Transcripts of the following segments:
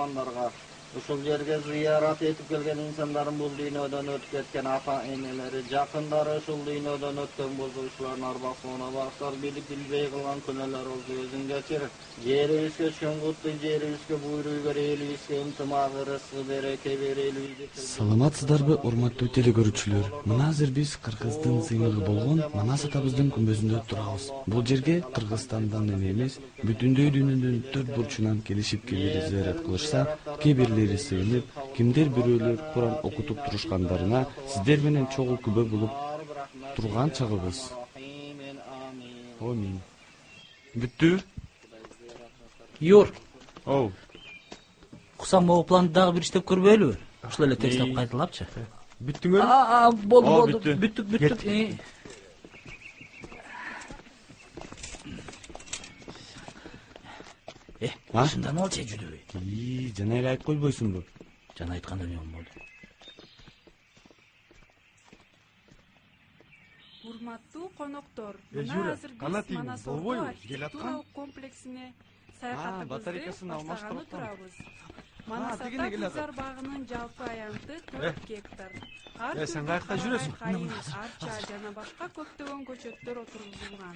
каармандарга, ушул жерге зыярат этип келген инсандардын бул дүйнөдөн өтүп кеткен ата-энелери, жакындары ушул дүйнөдөн өткөн бузугучлардын арбасына багыштап билбей кылган күнөөлөр болду, өзүң кечир. Жерибизге түшкөн куттуй, жерибизге буйруй бер, элибизге ынтымак, ырыскы, береке бер, элибизди. Саламатсыздарбы, урматтуу телекөрүүчүлөр? Мына азыр биз Кыргыздын сыймыгы болгон Манас атабыздын күмбөзүндө турабыз. Бул жерге Кыргызстандан эле эмес, бүтүндөй дүйнөнүн төрт бурчунан келишип келип зыярат кылышса, кээ бирлери сыйынып, кимдер бирөөлөр Куран окутуп турушкандарына сиздер менен чогуу күбө болуп турган чагыбыз. Амин. Бүттү? Юр. Оу. Кусам могу планды дагы бир иштеп көрбөйлүбү? Ушул эле текстеп кайталапчы. Бүттүңөр? Болду. Бүттүк. Ушундан алчы жүдүбү. Жана эле айтып койбойсуңбу? Жана айтканда эмне болду? Урматтуу коноктор, мына азыр биз Манас архитектуралык комплексине саякатыбызды баштаганы турабыз. Манас ата гүлзар багынын жалпы аянты 4 гектар. Сен каякта жүрөсүң? Арча жана башка көптөгөн көчөттөр отургузулган.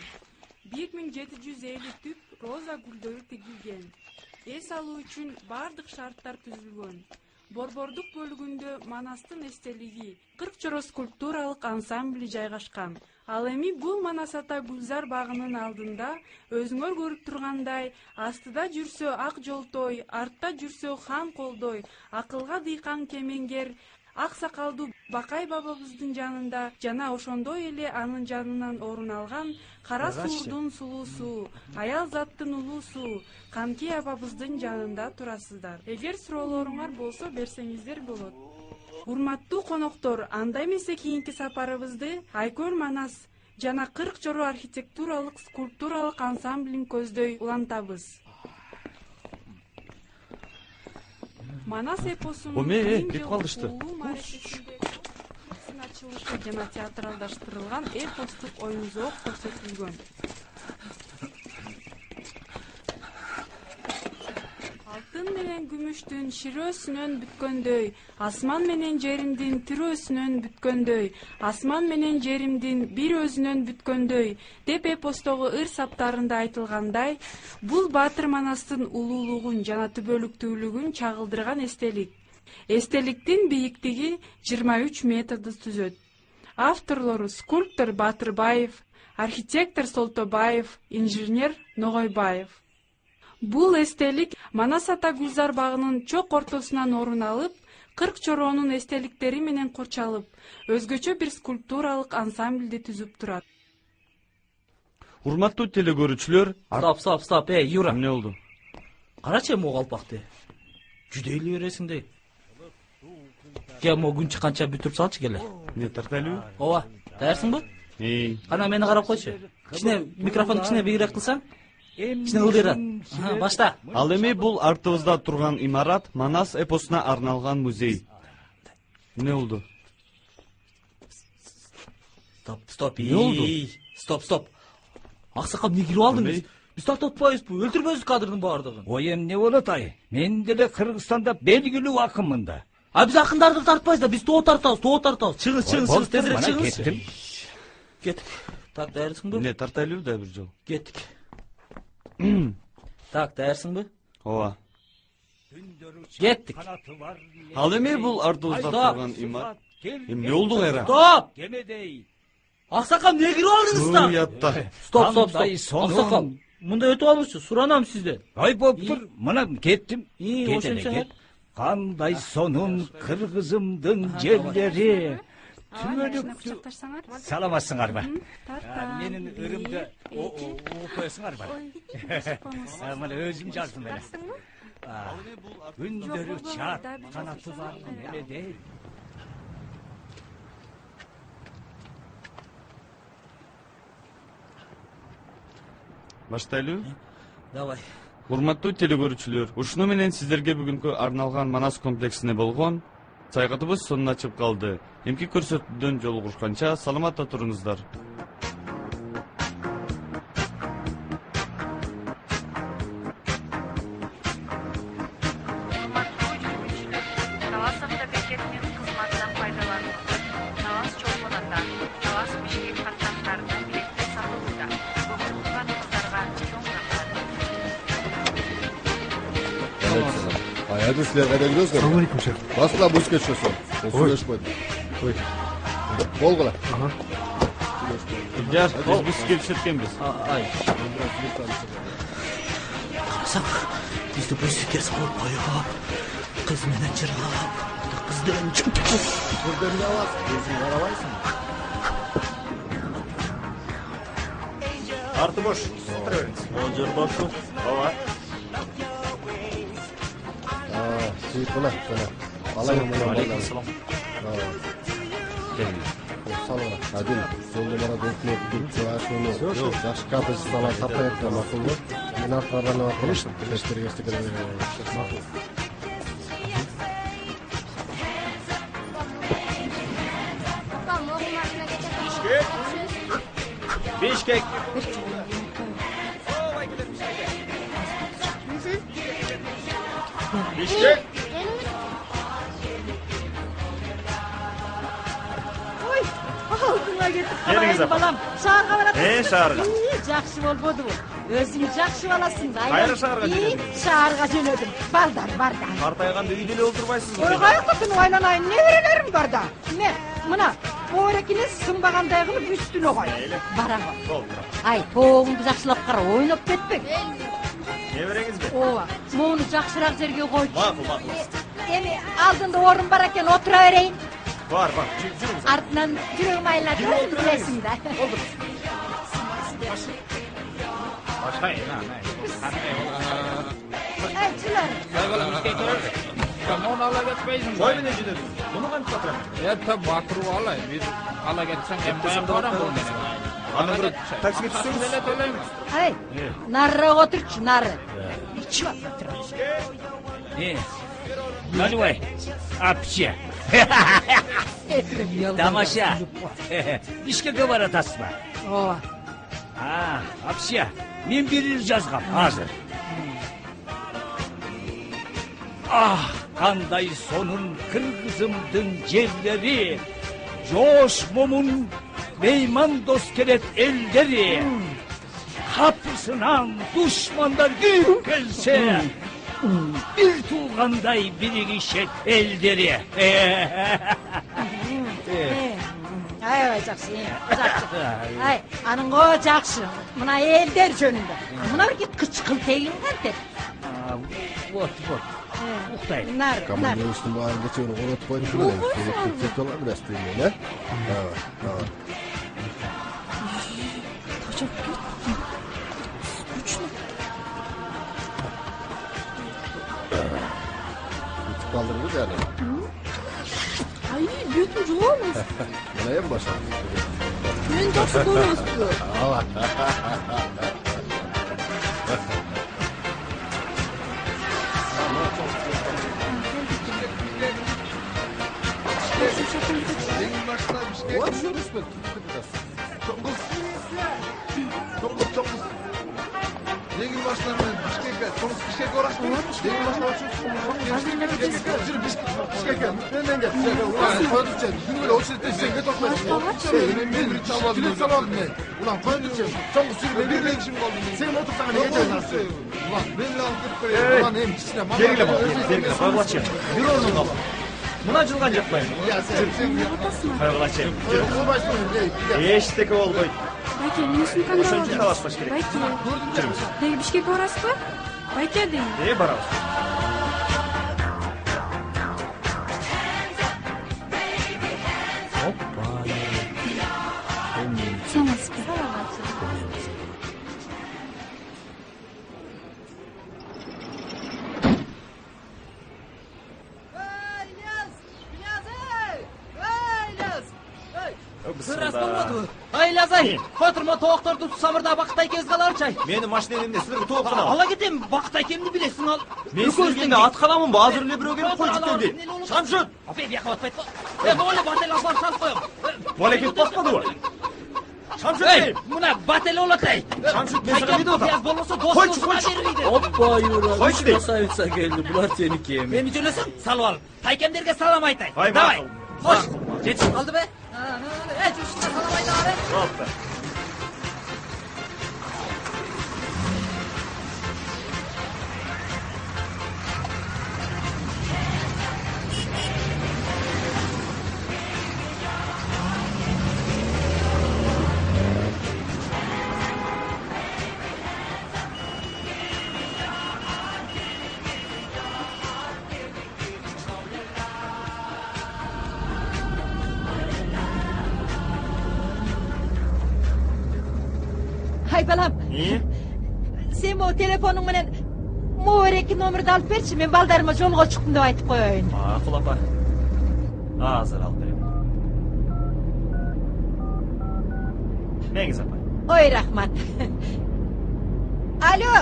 1750 түп роза гүлдөрү тигилген. Эс алуу үчүн бардык шарттар түзүлгөн. Борбордук бөлүгүндө Манастын эстелиги 40 чоро скульптуралык ансамбли жайгашкан. Ал эми бул Манас ата гүлзар багынын алдында өзүңөр көрүп тургандай, астыда жүрсө ак жолтой, артта жүрсө хан колдой, акылга дыйкан кемеңгер, ак сакалдуу Бакай бабабыздын жанында жана ошондой эле анын жанынан орун алган кара суурдун сулуусу, аял заттын улуусу Камки апабыздын жанында турасыздар. Эгер суроолоруңар болсо берсеңиздер болот. Урматтуу коноктор, анда эмесе кийинки сапарыбызды Айкөл Манас жана 40 чоро архитектуралык скульптуралык ансамблин көздөй улантабыз. Манас эпосунун ачылышы жана театралдаштырылган эпостук оюн-зоок көрсөтүлгөн. Алтын менен күмүштүн ширөөсүнөн бүткөндөй, асман менен жеримдин тирөөсүнөн бүткөндөй, асман менен жеримдин бир өзүнөн бүткөндөй деп эпостогу ыр саптарында айтылгандай, бул Баатыр Манастын улуулугун жана түбөлүктүүлүгүн чагылдырган эстелик. Эстеликтин бийиктиги 23 метрди түзөт. Авторлору скульптор Батырбаев, архитектор Солтобаев, инженер Ногойбаев. Бул эстелик Манас ата гүлзар багынын чок ортосунан орун алып, 40 чоронун эстеликтери менен корчалып, өзгөчө бир скульптуралык ансамблди түзүп турат. Урматтуу телекөрүүчүлөр, Стоп, Юра. Эмне болду? Карачы могу алпакты. Жүдөйлү бересиңдей. Кем күн чыкканча бүтүрүп салчы келе. Не тартайлуу? Ооба, даярсыңбы? Кана мени карап койчу. Кичине микрофон кичине бийирээк кылсаң? Кичине ылдыйраак. Башта. Ал эми бул артыбызда турган имарат Манас эпосуна арналган музей. Эмне болду? Стоп. Стоп. Аксакал эмне кирип алдыңыз? Биз тартатпайбызбы? Өлтүрбөйбүз кадрдын баардыгын. Ой, эмне болот ай? Мен деле Кыргызстанда белгилүү акынмын да. Биз акындарды тартпайбыз да, биз тоо тартабыз. Чыгыңыз, тезирээк чыгыңыз. Кеттик. Так, даярсыңбы? Эмне тартайлуу да бир жол. Кеттик. Так, даярсыңбы? Ооба. Кеттик. Ал эми бул артыбызда турган имарат. Эмне болду кайра? Стоп! Кемедей. Аксакал эмне кирип алдыңыз да? Уятта. Стоп. Аксакал, мындай өтүп алыңызчы, суранам сизден. Ай болуптур, мына кеттим. Ошентсеңер. Кандай сонун кыргызымдын жерлери. Саламатсыңарбы? Менин ырымды окуясыңарбы? Мына өзүм жаздым эле. Күндөрү чат канаты бар эле. Баштайлуу? Давай. Урматтуу телекөрүүчүлөр, ушуну менен сиздерге бүгүнкү арналган Манас комплексине болгон саякатыбыз сонуна чыгып калды. Эмки көрсөтүүдөн жолугушканча саламатта туруңуздар. Hadi sizler kayda gidiyorsun? Assalamualaikum şef. Basla buz geçiyorsun. O söyleşmedi. Oy. Bol kıla. Aha. Gel, biz gelişetkenbiz. Ay. Qarasaq, bizdi bu siker salib qo'yib, qiz meni chirlab, qizdan chiqib. Burada ne var? Gezin arabaysın. Artı boş. Olcar baktım. Hava. Seyit kıla. Alayım bunu. Aleykümselam. Salona. Hadi. Son numara dokunup şunu. Yok. Yaş kapısı sana tapayıp da makul. Ben arkadan bakmıştım. Teşekkür ederim. Makul. Bişkek. Bişkek. Oy, aldığına getir. Yerinize bak. Balam, şarkı var. Şarkı. Жақсы болбоду бул. Өзүң жакшы баласың да. Кайра шаарга жөнөдүң? Шаарга жөнөдүм. Балдар. Картайганда үйдө эле олтурбайсызбы? Ой, каяка күнү айланайын, неберелерим бар да. Мына, оорекине сымбагандай кылып үстүнө кой. Барам. Ай, тоогуңду жакшылап кара, ойноп кетпең. Небереңизби? Ооба, муну жакшыраак жерге койчу. Макул. Эми алдында орун бар экен, отура берейин. Бар, жүрүңүз. Артынан жүрөгүм айланып, билесиң да. Башкайын, Ай, чылар. Onu ala getmeysin. Koy mene jünödүң. Bunu kантип атырам? Etta bakırı alay. Bir ala getsem embayam koram bol mene. Аны бир таксиге түшсөңүз эле Төлейmiz. Ай, нарыраак отурчу, нары. Ичип атыр. Наливай. Апча. Тамаша. Бишкекке баратасызбы? Ооба. Апча. Мен бир жазгам азыр. Кандай сонун кыргызымдын жерлери, жош момун мейман дос келет элдери. Kapısından düşmanlar gülüp gelse, bir tuğanday birigişet elderi. Ай, жакшы. Ай, анын го жакшы. Мына элдер жөнүндө. Мына бир кычкыл тегин кантет. Вот. Уктay. Нар. Камын üstün bu halde çevir. Onu tutmayın şunu. Tek olan biraz değil mi? Evet. Çok güçlü. Tutup kaldırırız yani. Ay, bütün julomuz. Neye mi başladın? Ben жақсы көрөсү. Yengil başlarına Bişkek'e, Tomuz Bişkek'e uğraştın. Yengil başlarına Bişkek'e, benden gel. Ulan koydukça, gün böyle o şirkette sen git okla. Ben bir çalmadım. Bilet çalmadım ben. Ulan koydukça, çok sürü bir işim oldu. Sen otursana ne geçeceksin? Ulan benimle alıp gidip böyle. Ulan hem çişine. Geriyle bak, Kaygılaçayım. Bir orunun kaba. Buna cılgan yapmayın. Ya sen. Kaygılaçayım. O başlıyor. Eşteki oldu. Байке, несін Ошончо кандалады? талашпаш керек. Байке, деги Бишкекке барасызбы? Байке дейм. Барабыз. Саламатсызбы? Айлазай, Fatırma toğuqtарды самырда бақтай кез қаларчай. Мені машина елімде сіздерге тоқ қана. Ала кетем, бақтай кемді білесің ал. Мен сіздергенде ат қаламын ба, азыр іле біреу келіп қой жүктенде. Шамшыт! Апай, бияқы батпайды. Болы батель апар салып қойым. Боле кетіп баспады ғой. Шамшыт Ей, дейм. мұна батель олатай. Шамшыт, мен саған не Пияз болмаса Қойшы, досыңызға бермейді. Опа, Юра, Қойшы дейм. красавица келді, бұлар сенікі еме. Мені жөнесің, салып ал. Тайкемдерге салам айтай. Ай, Давай. мақұл. Хош. Жетші қалды бе? Жүршіне салам айта бе? Болыпты. Hay balam. Sen o telefonun menen Moğereki nomerdi alıp berçi, men baldarıma jolga çıktım dep aytıp koyayın. Maqul apa. Hazır alıp berem. Neyiz apa? Oy rahmat. Alo.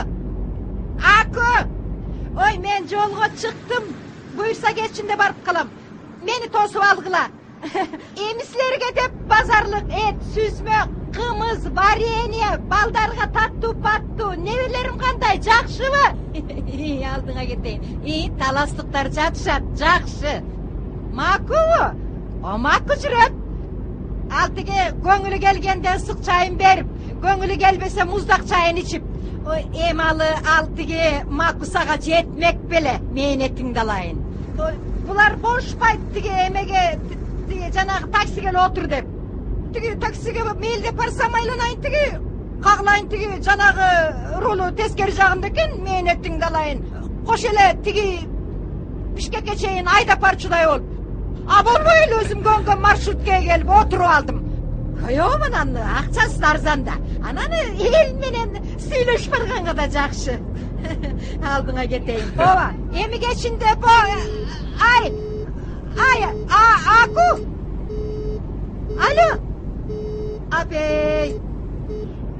Aku. Oy men jolga çıktım. Buyursa geçinde barıp kalam. Meni tosup algıla. Emislerge dep bazarlık et, süzme, kımız, variyeniye, baldarga tattu pattu, nevelerim kanday, jakşıbı? Aldığına giteyim. Talaslıklar çatışat, jakşı. Maku mu? O maku жүрөт. Altıge göngülü gelgende sık çayın berip, göngülü gelbese muzdaq çayın içip, o emalı altıge maku sağa jetmek bele, meynetin dalayın. Bular boşpayt tige emege, janagı taksiге otur dep. Tigi taksiге meйлде парсам айланайын тиги. Кагылайын тиги жанагы рулу тескери жагында экен, мен эттиң далайын. Кош эле тиги Бишкекке чейин айда парчудай болуп. А болбой эле өзүм көнгөн маршруткага келип отуруп алдым. Кöyөгү менен акчасы арзан да. Анан эл менен сүйлөшүп барганга да жакшы. Алдыңа кетейин. Ооба, эми кечинде Aku. Alo. Abey.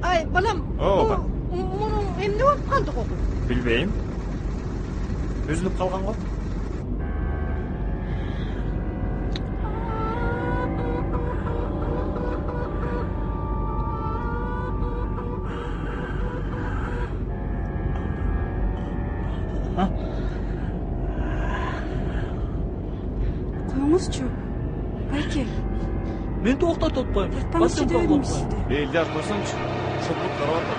Ay balam. Ооба. Мунун эмне болуп калды го? Билбейм. Үзүлүп калган го. Коюңузчу. Байке. Мен токтотуп коем. Басым койдум сизди. Элдер койсоңчу. Шопуп карап атат.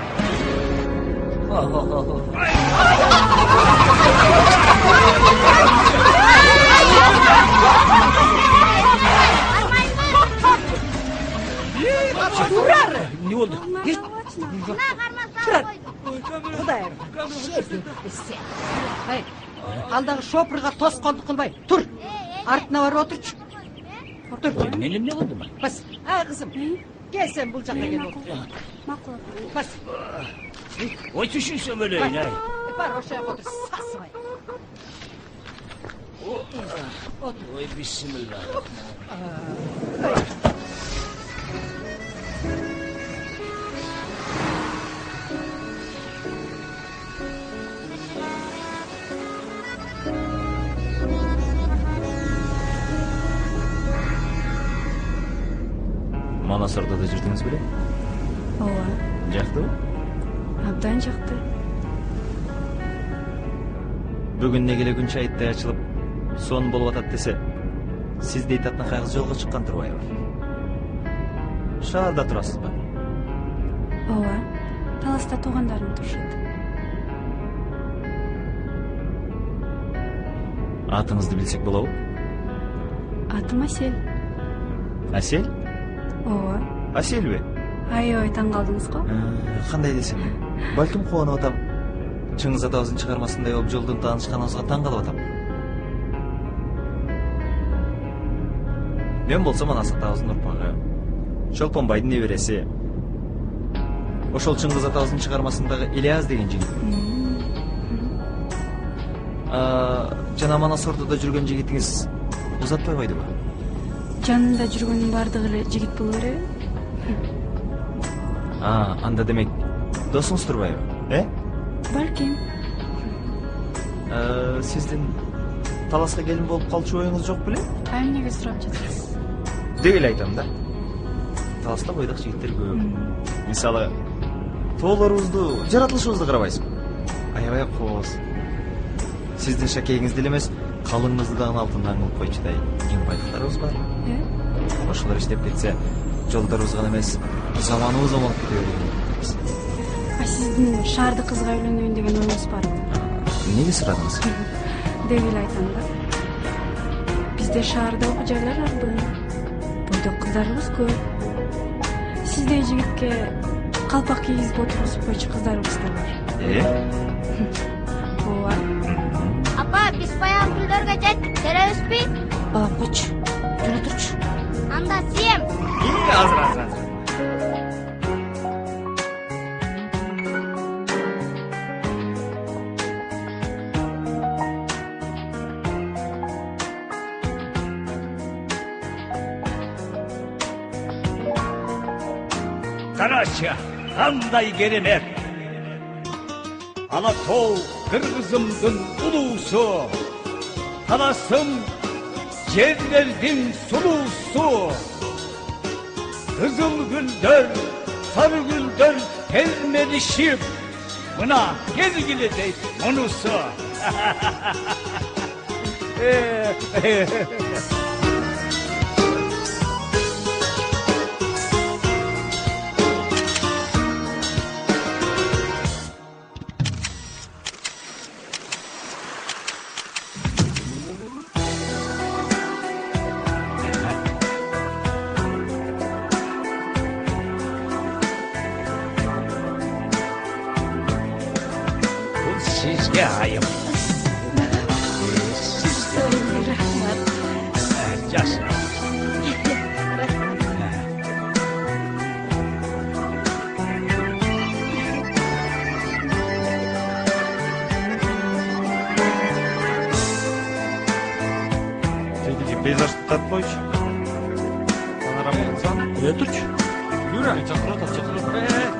Не болду? Кудай шепсе. Ай, алдагы шопурга тоскондук кылбай, тур. Артына барып отурчу. Отур. Мен эмне кылдым? Бас. Кызым. Кел сен бул жакка кел отур. Макул. Бас. Ой, түшүнсөм элейин, ай. Бар, ошо жака отур. Сасыбай. Отур. Ой, бисмилла. Манасырда да жүрдүңүз беле? Ооба. Жактыбы? Абдан жакты. Бүгүн негеле күн чайыттай ачылып, сон болуп атат десе, сиз дейт атына кайгыз жолго чыккан турбайбы? Шаарда турасызбы? Ооба. Таласта туугандарым турушат. Атыңызды билсек болобу? Атым Асел. Асель? Ооба. Аселби? Аябай таң калдыңыз го? Кандай десем, балким кубанып атам. Чыңгыз атабыздын чыгармасындай болуп жолдон таанышканыбызга таң калып атам. Мен болсом Манас атабыздын урпагы, Чолпонбайдын небереси. Ошол Чыңгыз атабыздын чыгармасындагы Ильяс деген жигит. Жана Манас Ордодо жүргөн жигитиңиз узатпайбайдыбы? Жанында жүргөнүн бардыгы эле жигит боло береби? Анда демек досуңуз турбайбы, Балким. Сиздин таласка келин болуп калчу оюңуз жок беле? Эмнеге сурап жатасыз? Деп эле айтам да. Таласта бойдак жигиттер көп. Мисалы, тоолорубузду, жаратылышыбызды карабайсызбы? Аябай кооз. Сиздин шакегиңиз деле эмес, калыңыңызды дагы алтындан кылып койчудай кең байлыктарыбыз бар. Ошолор иштеп кетсе, жолдорубуз гана эмес, заманыбыз оңолуп кете берет. Сиздин шаарды кызга үйлөнөйүн деген оюңуз барбы? Эмнеге сурадыңыз? Деп эле айтам да. Бизде шаарда окуу жайлар ардын. Бойдок кыздарыбыз көп. Сиздей жигитке калпак кийгизип отургузуп койчу кыздарыбыз да бар. Ооба. Апа, биз баягы гүлдөргө жеттик, келебизби? Балам койчу. Жүрө турчу. Анда сием. Азыр. Karaşa, kanday keremет. Alatoğ, Kırgızımdın ulusu. Kalasım, Cevderdin sulusu. Kızıl güldör, sarı güldör telmelişip. Buna gezgili deyip monusu. Bu sizge ayıp. Just. Тегиде пейзаж татпойчу. Панорама кылсаң. Турчу. Юра, чакырып атат, чакырып атат.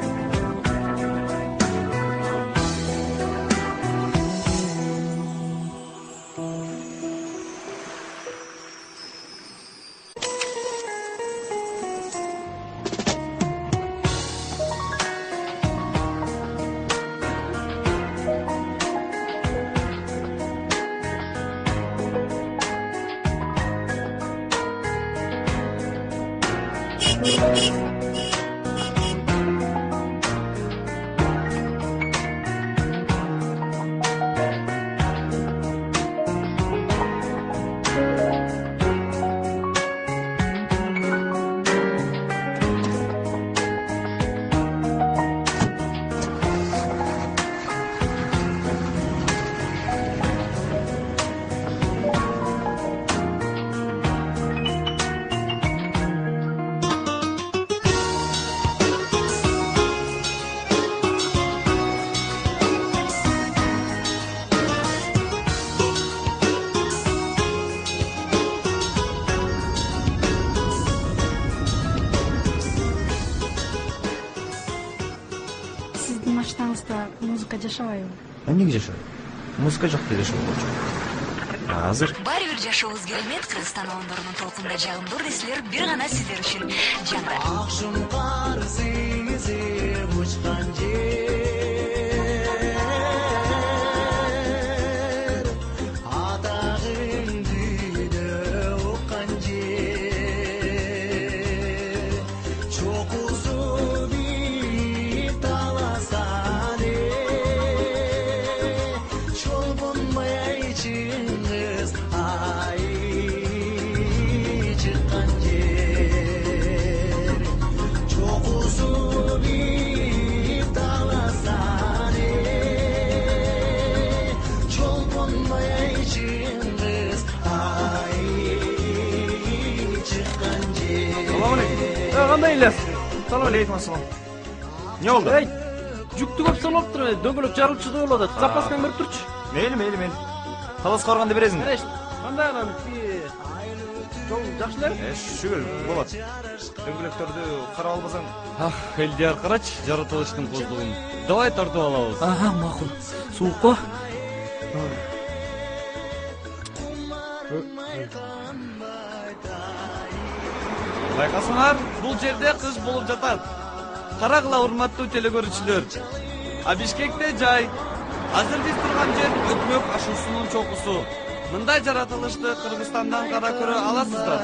Сиздин машинаңызда музыка жашабайбы? Эмнеге жашабайт? Музыка жок деп жашоо болчу. Азыр Баары бир жашообуз керемет. Кыргызстан оңдорунун толкунда жагымдуу нерселер бир гана сиздер үчүн жанда. Акшым кар сиңизип учкан жер, атагыңды уккан жер, чокусу бип таласан чолбонмай Чыңгыз ай чыккан жер, чокусу бип таласан чолбонмай Чыңгыз ай чыккан жер. Салам алейкум. Кандай элес? Салам алейкум, ассалам. Не болду? Эй, жүктү көп салыптыр, дөңгөлөк жарылчыды болот. Запаскан берип турчу. Мейли. Талас карганда бересиң. Кандай анан жол жакшы эле? Шүгүл болот. Дөңгөлөктөрдү карап албасаң. Ах, Элдияр карач, жаратылыштын коздугун. Давай тартып алабыз. Ага, макул. Суук го. Байкасыңар, бул жерде кыш болуп жатат. Карагыла, урматтуу телекөрүүчүлөр. А Бишкекте жай. Азыр биз турган жер Өкмөк ашуусунун чокусу. Мындай жаратылышты Кыргызстандан кара көрө аласыздар.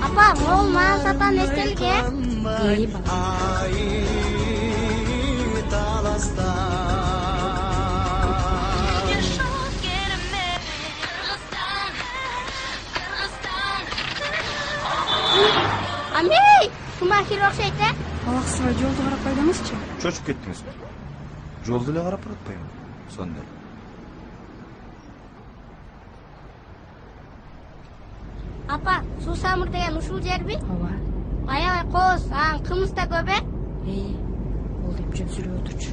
Апа, могул мага сатан эстелик, Амей, кумахир окшойт, Алаксыбай жолду карап койдуңузчу. Чочуп кеттиңизби? Жолду эле карап баратпайбы? Сонда. Апа, Суусамыр деген ушул жерби? Ооба. Аябай кооз, анан кымыз да көп, Бул деп жүрүп отурчу.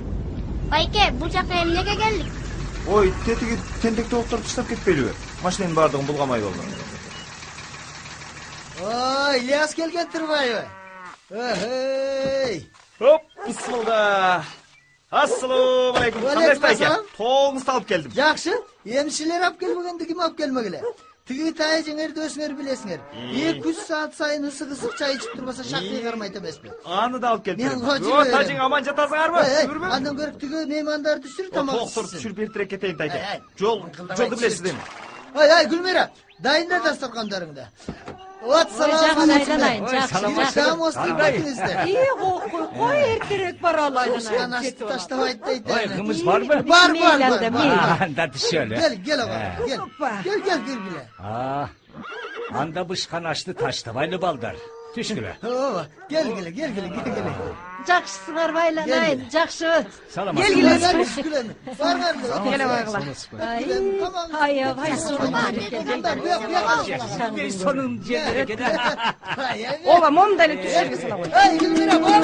Байке, бул жака эмнеге келдик? Ой, тетиги тентекти октуруп таштап кетпейлиби? Машинанын баардыгын булгамай болду. Ой, İlyas kelgen Turbayeva. Hey. Hop, bismillah. Assalamu alaykum. Qandaysiz aka? Toğuңuzды alып келдім. Жақсы. Емшілер алып келмегенде кім алып келмегіле? Тігі тайы жеңерді өсіңер білесіңер. 200 saat сайын ысық чай ішіп тұрмаса шақтай қармайды емес пе? Аны да алып келдім. Мен қочы О, тажың аман жатасыңарбы? Андан көріп тігі меймандар түсір тамақ ішсін. Тоқтыр түсіріп ертерек кетейін тайке. Жолды білесізден. Ай, Гүлмира, дайында дастархандарыңды. Assalamu Aylanayın, Koy erterek var Allah'ın. Anastı taştamaydı deydi. Oy, kımız var mı? Var. Anda şöyle. Gel ağa, gel bile. Anda bışkan açtı taştabaylı baldar. Düşküle. Gel. Жақсысыңар байланайын, жақсы. Salam. Gel düşkülen. Var. Gele bağla. Ay, Sonun yerlere gider. Ova momdali düşürge sana koy. Ay, Gülmira bak.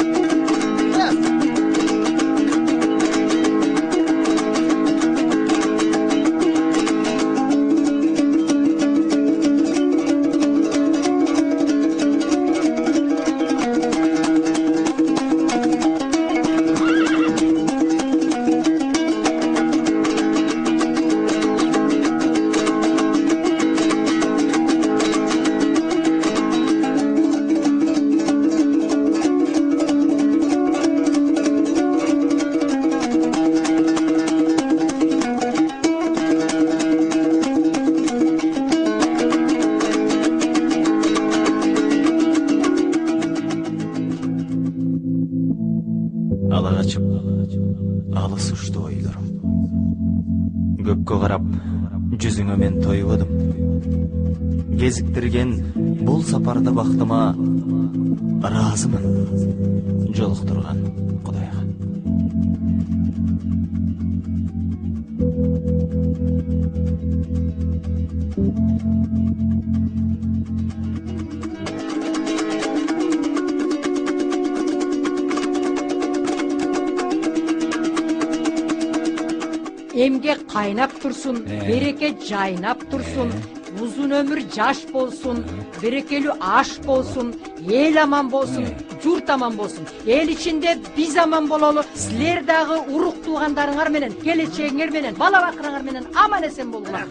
Ала қачып, алыс ұшты ойларым. Көкке қарап, жүзіңе мен тойып едім. Кезіктірген бұл сапарда бақтыма разымын. Жолықтырған Құдайға. Emgek kaynap dursun, bereket caynap dursun, uzun ömür jaş bolsun, berekeli aş bolsun, el aman bolsun, yurt aman bolsun. El içinde biz aman bolalı, sizler dağı uruk tuğandarınar menen, geleceğinger menen, bala bakırınar menen, aman esen bolgular.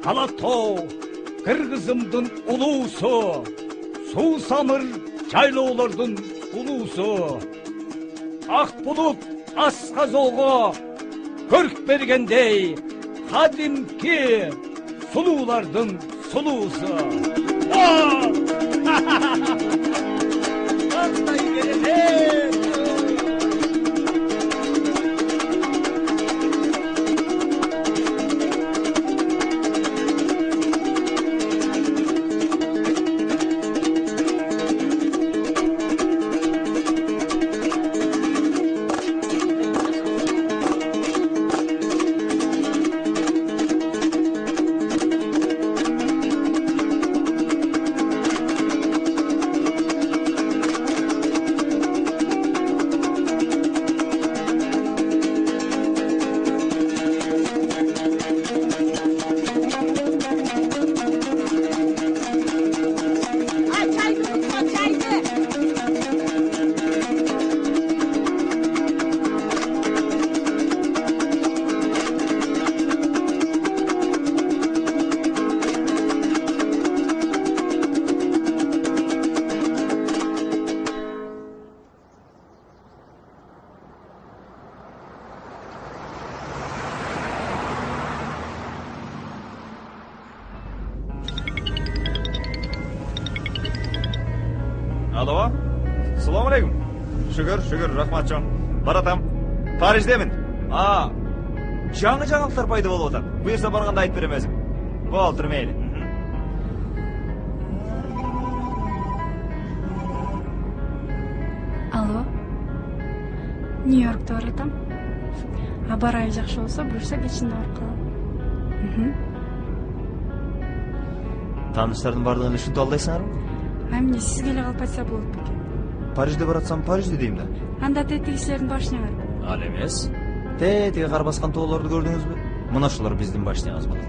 Алатау, Кыргызымдын улуусу, суу самыр жайлоолордун улуусу. Ак булут асказоого көрк бергендей, кадимки сулуулардын сулуусу. Кандай керемет! Алло, салам алейкум. Шүгір, рахматжан. Баратам, Париждемін. Жаңылықтар пайда болып отыр. Бұйырса барғанда айтып беремезім. Бол, тұр мейлі. Нью-Йоркта баратам. Аба ырайы жакшы болсо, буюрса кечинде барып калам. Тааныштардын бардыгын ушинтип алдайсыңарбы? Эмне сиз келе калып айтса болот бекен. Парижде баратсам Парижде дейм да. Анда тетигичилердин башыня бар. Ал эмес. Тетиги кар баскан тоолорду көрдүңүзбү? Мына ошолор биздин башнягыбыз болот.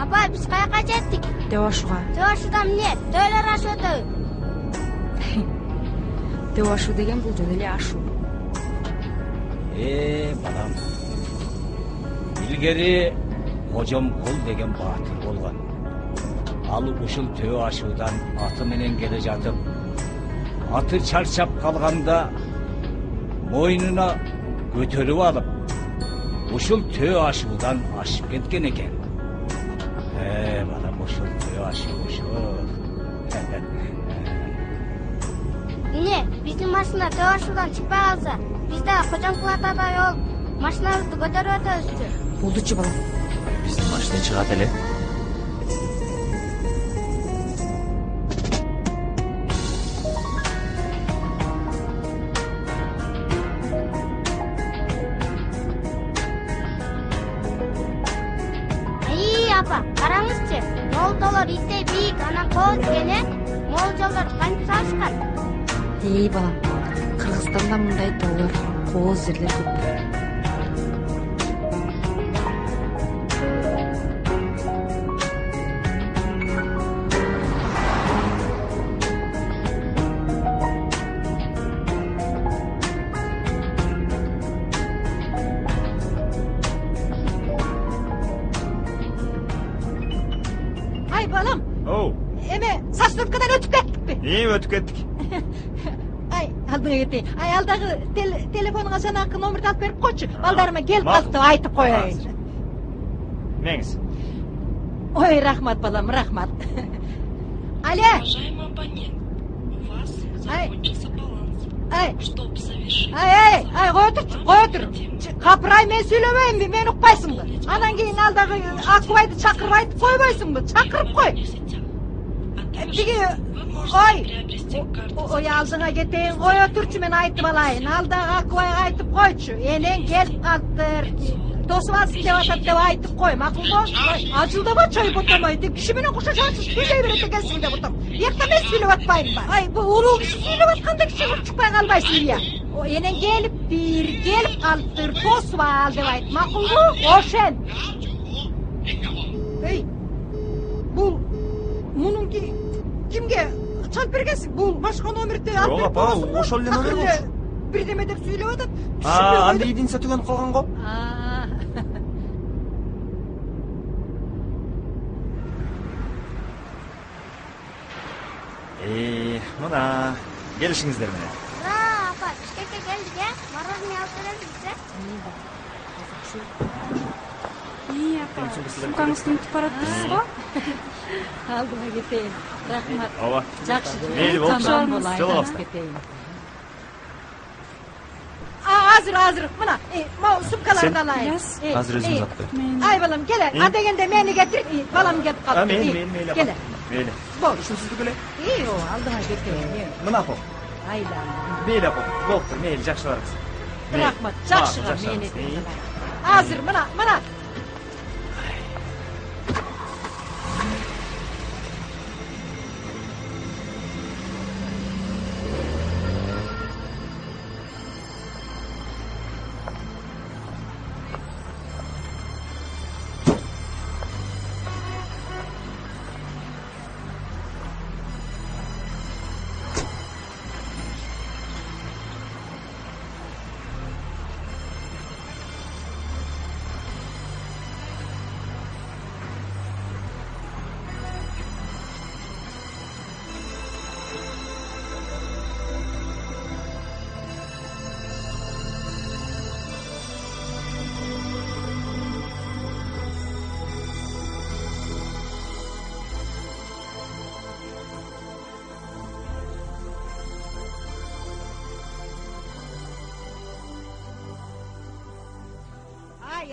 Апа, биз каяка жеттик? Дебашуга. Дебашудан эмне? Төөлөр ашып өтөбү. Дебашу деген бул жөн эле ашуу. Балам. Илгери Кожомкул деген баатыр болгон. Ал ушул төө ашуудан аты менен келе жатып, аты чарчап калганда мойнуна көтөрүп алып, ушул төө ашуудан ашып кеткен экен. Балам, ушул төө ашуу ушул. Эмне, биздин машина төө ашуудан чыкпай калса, биз да Кожомкул атадай болуп, машинабызды көтөрүп өтөбүзчү. Болдучу балам. Биздин машина чыгат эле. Апа, караңызчы. Молдолор иттей бийик, анан кол дегене, мол жолдор кантип салышкан? Балам, Кыргызстанда мындай тоолор, кооз жерлер көп. Ay balam, eme Sasnurkadan ötüp kettikpi. Ötüp kettik. Ay, aldığına geteyim. Ay, alдағы telefonuna sanakı номерді алып беріп қойшы. Балдарыма келіп қалды деп айтып қояйын. Меңіз. Ой, рахмат балам, рахмат. Алло. Уважаемый абонент, у вас закончился баланс. Чтобы совершить... Қой отыр. Қапырай, мен сөйлемеймін бе, мен ұқпайсың бі. Анан кейін алдағы Акубайды шақырып айтып қойбайсың бі, шақырып қой. Ой, алдыңа кетейін, қой отырчу, мен айтып алайын. Алдағы Акубайға айтып қойчу. Енен келіп қалдыр. Тосып алсын деп атат деп айтып қой. Мақұл бол? Ажылдама чай ботамай деп кіші менен құша шансыз сөйлей берет екенсің деп отам. Ертең мен сөйлеп атпайын ба? Ай, бұл ұлы кіші сөйлеп атқанда кіші шықпай қалбайсың иә. Енен келіп қалдыр, тосып ал деп айт. Мақұл бол? Ошен. Ей, бұл мұның кімге чалып бергенсің? Бұл башқа номерді алып беріп қойсың ғой? Ошол эле номер болчу. Бірдеме деп сөйлеп атат. Анда единица түгөнүп калган го. Мына келишиңиздер менен. Апа, Бишкекке келдик, мороженое алып бересиз бизге? Апа, сумкаңызды унутуп баратсыз го? Алдыма кетейин. Рахмат. Ооба. Жакшы. Мейли болупчу. Жолугабыз. Азыр. Мына, мына сумкаларды алайын. Азыр өзүңүз алып бер. Ай балам, келе. Адегенде мени кетир. Балам келип калды. Мейли. Келе. Мейли. Бол. Ушунсузду беле? Алдыма кетейин. Мына апа. Айла. Мейли апа. Болуптур, мейли, жакшы барыңыз. Рахмат. Жакшыга мени. Азыр, мына.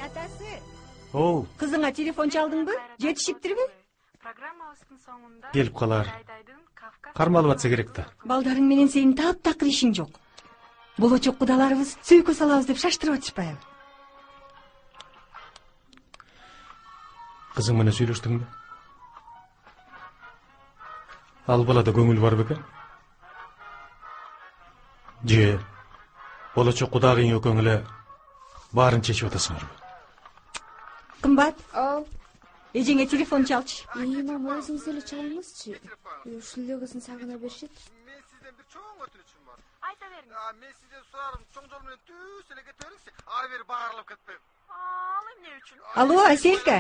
Атасы. Оу. Kızına telefon çaldın mı? Yetişiptir mi? Программабыздын соңунда келип калар. Кармалып атса керек да. Балдарың менен сенин таптакыр ишиң жок. Болочок кудаларыбыз сүйкө салабыз деп шаштырып атышпайбы? Кызың менен сүйлөштүңбү? Ал балада көңүл бар бекен? Же, болочок кудагың экөөң эле баарын чечип атасыңарбы? Кымбат? Эжеңе телефон чалчы. Мама, өзүңүз эле чалыңызчы. Ушул эле кызын сагына беришет. Мен сизден бир чоң өтүнүчүм бар. Айта бериңиз. Мен сизден сурарым, чоң жол менен түз эле кете бериңизчи. Ары бери баарылып кетпейм. Ал эмне үчүн? Алло, Аселка.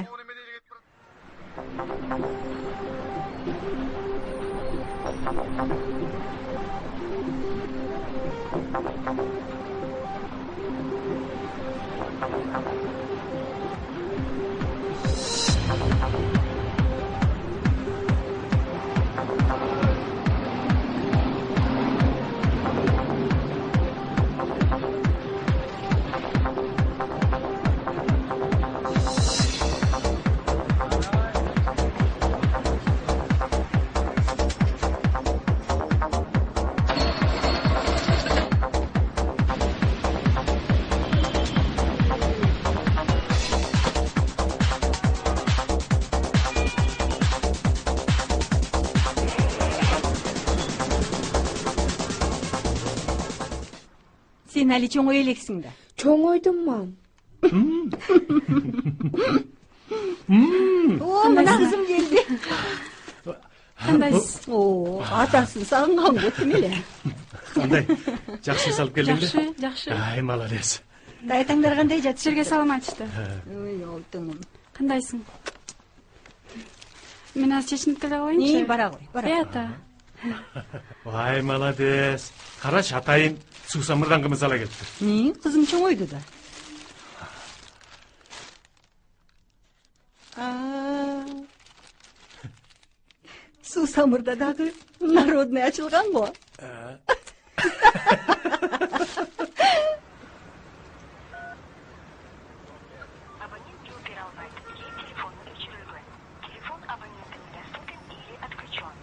Sen али чоңой элексиң да. Чоңойдум, мам. О, мына кызым келди. Кандайсыз? О, атасын сагынган көтүм эле. Кандай? Жакшы салып келдиңби? Жакшы. Ай, молодец. Дайтаңдар кандай жатышты? Силерге салам айтышты. Ой, олтуңум. Кандайсың? Мен азыр чечинип келе коеюнчу. Бара кой, бара. Ата. Ай, молодец. Караш, атайын суусамырдан кымыз ала келипти. Кызым чоңойду да. Суусамырда дагы народный ачылган го.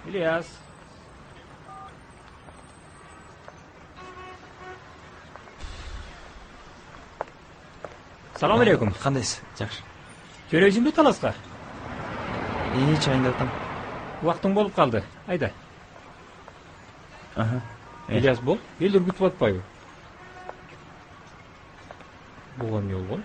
Ильяс. Салам алейкум. Кандайсыз? Жакшы. Көрөйсүңбү таласка? Чайында атам. Убактың болуп калды. Айда. Ильяс бол, элдер күтүп атпайбы? Буга эмне болгон?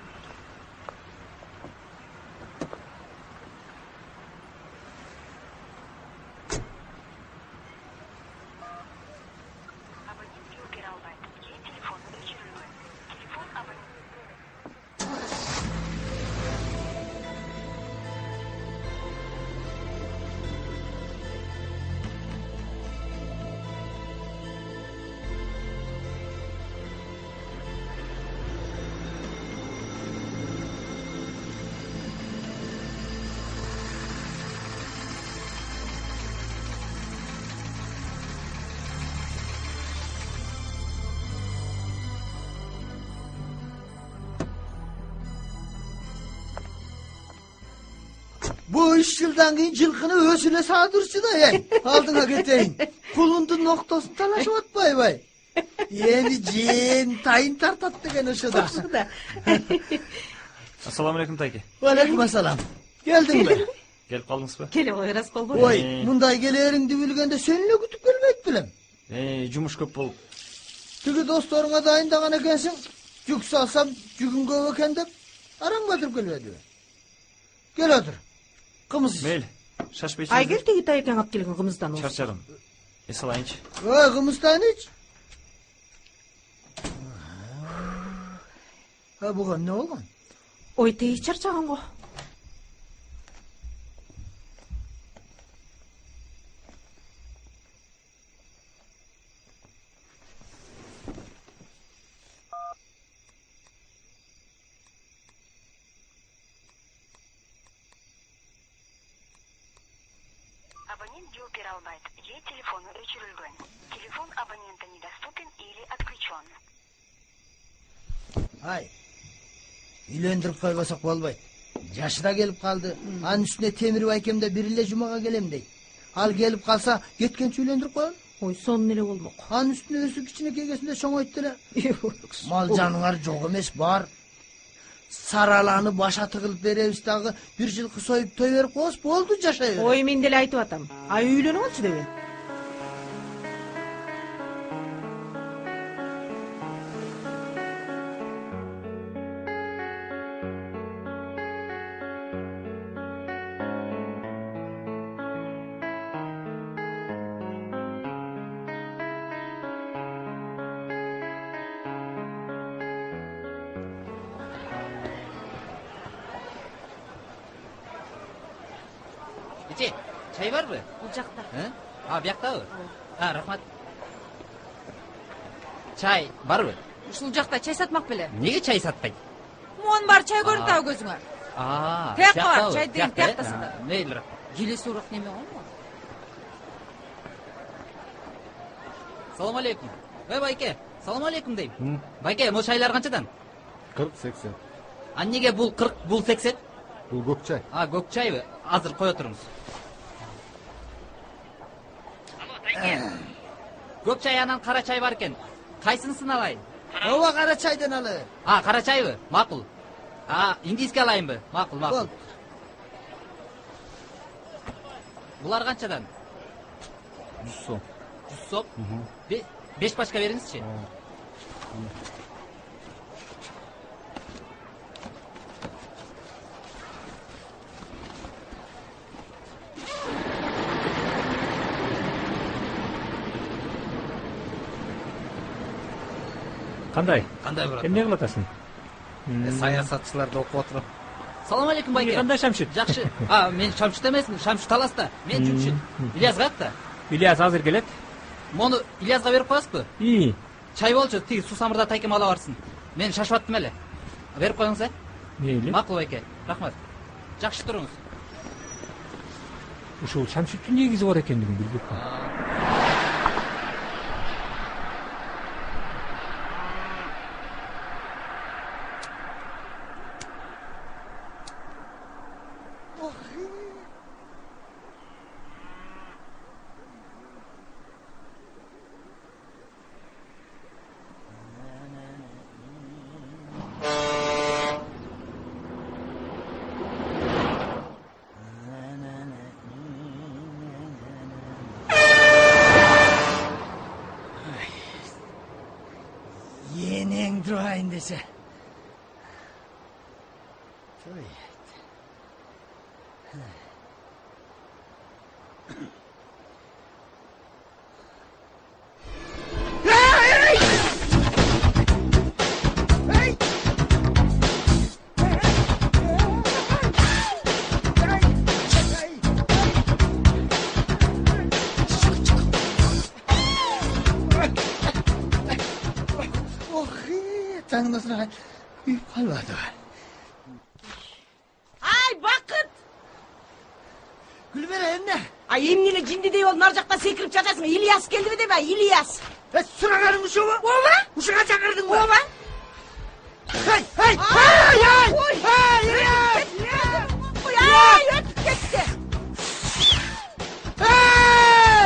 Bu 3 yıldan keyin жылкыны өзүлө саадырчы да, алдыңа кетейин. Кулундун ноктосун талашып атпайбы? Эми жен тайын тартат деген ошодо. Ассаламу алейкум, тайке. Алейкум ассалам. Келдиңби? Келип калдыңызбы? Келе кой, рас болбойбу? Ой, мындай келериңди билгенде сени эле күтүп келбейт белем. Жумуш көп болуп. Тиги досторуңа дайындаган экенсиң, жүк салсам жүгүң көп экен деп араң батырып келбедиби? Кел отур. Кымыз. Мейлі, шашпайсың. Айгел теги тайкаң алып келген кымыздан болсун. Чарчадым. Салайынчы. Ой, кымыздан ич. Буга эмне болгон? Ой, теги чарчаган го. Абонент жол бере албайт. Же телефону өчүрүлгөн. Телефон абонента недоступен или отключен. Ай. Үйлендирип койбосок болбойт. Жашы да келип калды. Анын үстүнө Темир байкем да бир эле жумага келем дейт. Ал келип калса, кеткенче үйлөндүрүп коелу. Ой, сонун эле болмок. Анын үстүнө өзү кичинекейгесинде чоңойт деле. Мал жаныңар жок эмес, бар. Сараланы баша тыгылып беребиз дагы, бир жылкы союп той берип коебуз, болду, жашай бер. Ой, мен деле айтып атам. Ай үйлөнүп алчу деп. Иче, чай барбы? Бул жакта. Бияктабы? Рахмат. Чай барбы? Ушул жакта чай сатмак беле. Неге чай сатпайт? Муун бар чай көрүнүп атабы көзүңө. Тияққа бар, чай деген тияқта сатат. Мейли, рахмат. Келесурак неме болму? Салам алейкум. Байке, салам алейкум дейм. Байке, могу чайлар канчадан? 40-80. А неге бул 40, бул 80? Бул көк чай. Көк чайбы? Азыр кое туруңуз. Көк чай анан кара чай бар экен. Кайсынысын алайын? Ооба, кара чайдан алайын. Кара чайбы? Макул. Индийский алайынбы? Макул. Булар канчадан? 100 сом. 100 сом? 5 пачка бериңизчи. Кандай брат? Эмне кылып атасың? Саясатчыларды окуп отуруп. Салам алейкум байке. Кандай Шамшит? Жакшы. Мен Шамшит эмесмин, Шамшит Таласта. Мен жүкчү. Ильяс каякта? Ильяс азыр келет. Мону Ильяска берип коесузбу? Чай болчу, тиги суу самырда тайкем ала барсын. Мен шашып аттым эле. Берип коюңуз, Мейли. Макул байке. Рахмат. Жакшы туруңуз. Ушул Шамшиттин негизи бар экендигин билбепмин. Енең тұрайын десе. Таңдасына үйіп қалбады. Ай, бақыт! Гүлбера, эмне? Ай, эмнеле жиндидей болуп нар жактан секирип жатасың? Ильяс келдиби дебе, Ильяс. Сураганың ушугу? Ооба. Ушуга чакырдыңбы? Ооба. Өтүп кетти.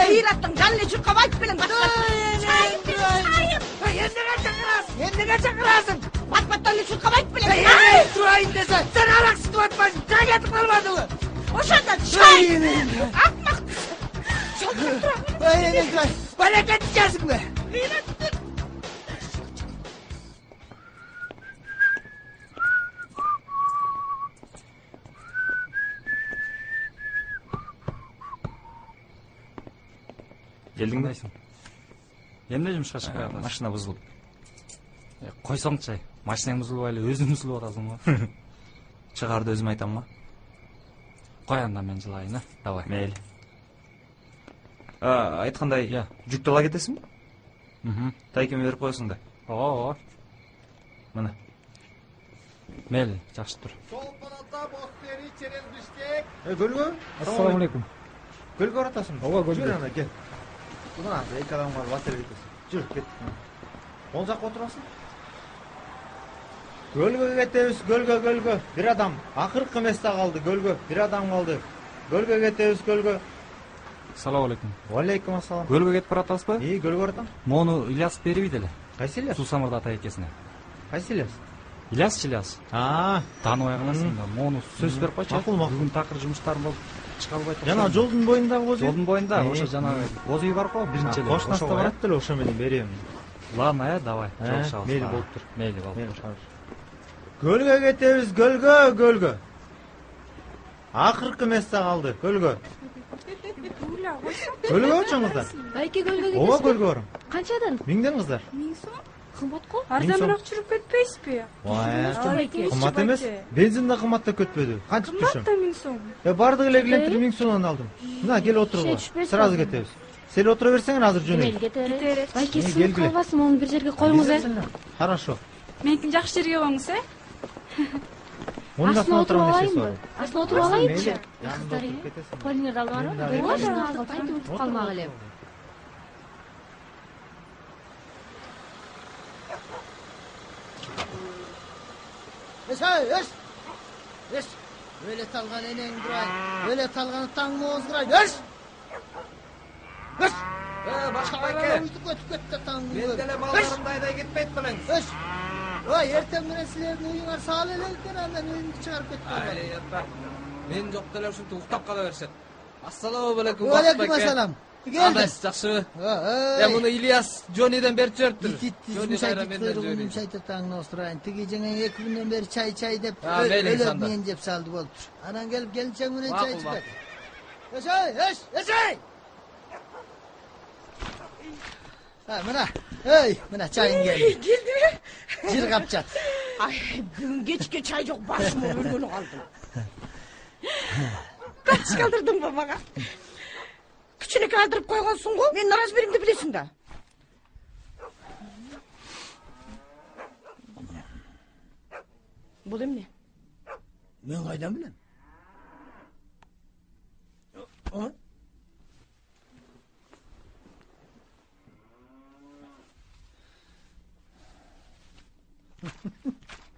Ыйраттың жалле чуркабайт белең Эмнеге чакырасың? Батпаттан эле чуркабайт белең. Турайын десе, сен алаксытып атпайсың, чай кетип калбадыбы? Ошондо чай. Акмак. Баракет ичесиңби? Келдиңби? Эмне жумушка чыгып калдың? Машина бузулуп. Койсоңчу, машинең бузулбай эле өзүң бузулуп атасың го. Чыгарды өзүм айтамбы? Кой анда мен жылайын, давай. Мейли. Айткандай, жүктү ала кетесиңби? Тайкеми берип коесуң да. Ооба. Мына. Мейли, жакшы тур. Сол канатта бостери черен бишкек. Гөлгө? Ассаламу алейкум. Гөлгө баратасың? Ооба, Гөлгө. Жүр ана, кел. Мына эки адамга батер кетесиң. Жүр, кет. Оң жакка отурасың? Gölgө кетебиz, gölgö. Bir adam. Акыркы месте калды, gölgö. Bir adam kaldı. Gölgө кетебиz, gölgö. Салам алейкум. Алейкум ассалам. Гөлгө кетип баратасызбы? Гөлгө баратам. Мону Ильяс берип деле. Кайсы Ильяс? Суу самырда ата экесине. Кайсы Ильяс? Ильяс. Тааныбай каласың да. Мону сөз берип койчу. Бүгүн такыр жумуштарым болуп чыга албай турсам. Жана жолдун боюндагы боз үй? Жолдун боюнда, ошо жанагы боз үй бар го, биринчи эле. Кош наста барат деле, ошо менен берем. Ладно, давай. Жолугушабыз. Мейли болуп тур. Мейли болуп тур. Gölgө кетебиз, gölgö. Акыркы месте калды, gölgö. Gölgө очоңуздар. Байке гөлгө кетесиз. Ооба gölgө барам. Канчадан? 1000ден кыздар. 1000 сом? Кымбатко? Арзаныраак жүрүп кетпейсизби? Кымбат эмес. Бензин да кымбат деп кетпеди. Канча түшөм? Кымбат да 1000 сом. Бардыгы эле килентип 1000 сомдон алдым. Мына кел отуругула. Сразу кетебиз. Сен отура берсең азыр жөнөйт. Кетебиз. Байке суу калбасын, мону бир жерге коюңуз. Хорошо. Меникин жакшы жерге коюңуз, Onun Астына отуруп oturalım алайынбы? var. Астына отуруп алайынчы? Yanında oturup ketesin. Полиңерди алып барбы? Ооба. Кантип утуп калмак элем. Eş. Öyle talgan enen duray. Öyle talganı taң ozduray. Eş. Başka bayke. Men dele ballarımda ayday gitmeyt bilеңiz. Eş. Vay, erten menen sizlerдің үйүңөр саал эле экен, андан үйүңдү чыгарып кеткен. Мен жок деле ушинтип уктап кала беришет. Ассаламу алейкум. Алейкум ассалам. Кандай жакшыбы? Муну Ильяс Жониден берип жибериптир. Кыйрыгын шайтыр таңына остурайын. Тиги жаңа 2 күндөн бери чай деп мейли өлөп санда. мен жеп салды болуптур. Анан келип келинчең менен чай içпек. Эшей! Мына чайың келди. Келдиби? Жыргап жат. Ай, бүгүн кечке чай жок, башым өлгөнү калдым. Кач калтырдың ба мага? Кичинекей алдырып койгонсуң го, менин размеримди билесиң да. Бул эмне? Мен кайдан билем?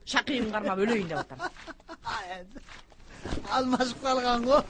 Шакыйым кармап өлөйүн деп атам. Алмашып калган го.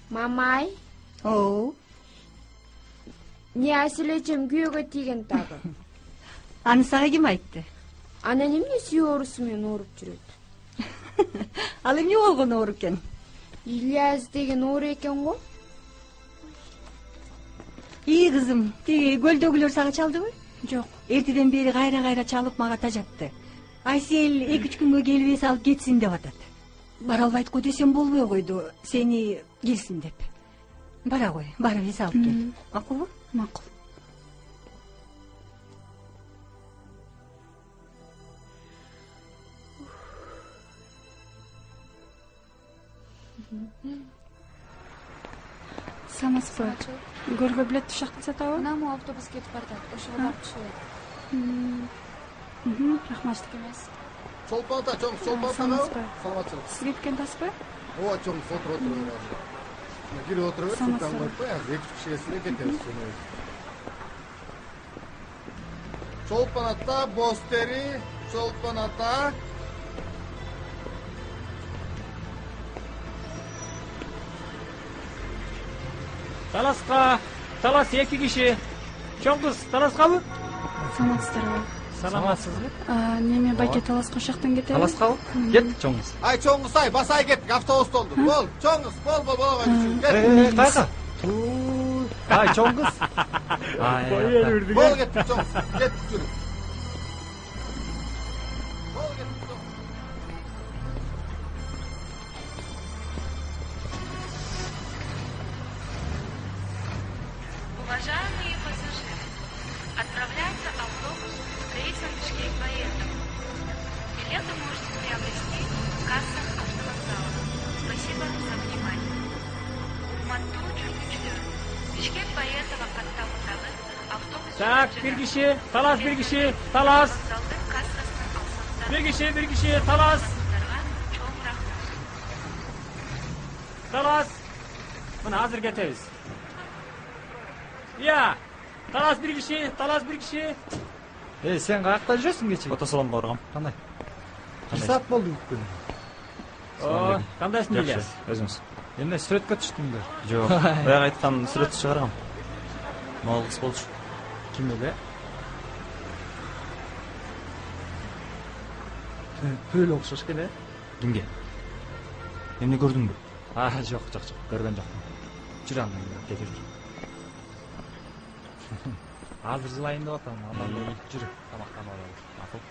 Мамай? Оо. Не Аселечем күйөөгө тийген тагы? Аны сага ким айтты? Анан эмне сүйүү оорусу менен ооруп жүрөт? Ал эмне болгон оору экен? Ильяс деген оору экен го. Кызым, тиги көлдөгүлөр сага чалдыбы? Жок. Эртеден бери кайра чалып мага тажатты. Айсел 2-3 күнгө келип эс алып кетсин деп атат. Бара албайт го десем болбой койду, сени келсин деп. Бара кой, барып эс алып кел. Макулбу? Макул. Санаспы. Көргө билет тушакты сатабы? Мына автобус кетип баратат. Ошого барып түшөт. Рахмат. Чолпан ата, чоң, Чолпан ата. Саламатчылык. Сизге кеткен таспы? Ооба, чоң, отуруп. Кирип отуруп, султан коюп коя, 2 кишиге кетебиз. Чолпан ата, бостери, Чолпан ата. Таласка, талас 2 киши. Чоң кыз, таласкабы? Саламатсыздарбы? Саламатсызбы? Неме байке таласка ошактан кетеби? Таласкабы? Кет, чоң кыз. Ай, чоң кыз, ай, басай кеттик, автобус толду. Бол, чоң кыз, бол, кет. Кайка? Ай, чоң кыз. Бол кеттик, чоң кыз, кеттик жүрүп. Уважаемые пассажиры, отправляется автобус с рейсом Бишкек-Боярка. Билеты можете приобрести в кассах автовокзала. Спасибо за внимание. Урматтуу жүргүчүлөр, Бишкек-Бояркага катталгандагы автобус Так, bir kişi, Talas bir kişi, Talas. Bir kişi, Talas. Talas. Buna hazır getiririz. Ya, Talas bir kişi, Talas bir kişi. Sen kayakta жүрөсүң кечээ? Отосоломго баргам. Кандай? Bir saat болду бүткөн. О, кандайсың Ильяс? Өзүңүз. Эмне сүрөткө түштүңбү? Жок, баягы айткан сүрөттү чыгаргам. Могул кыз болчу. Ким эле? Böyle окшош келе. Кимге? Эмне көрдүңбү? Жок, көргөн жокмун. Жүр анда, кетир. Азыр жылайын деп атам, андан жүр, тамактанып алалы. Макул.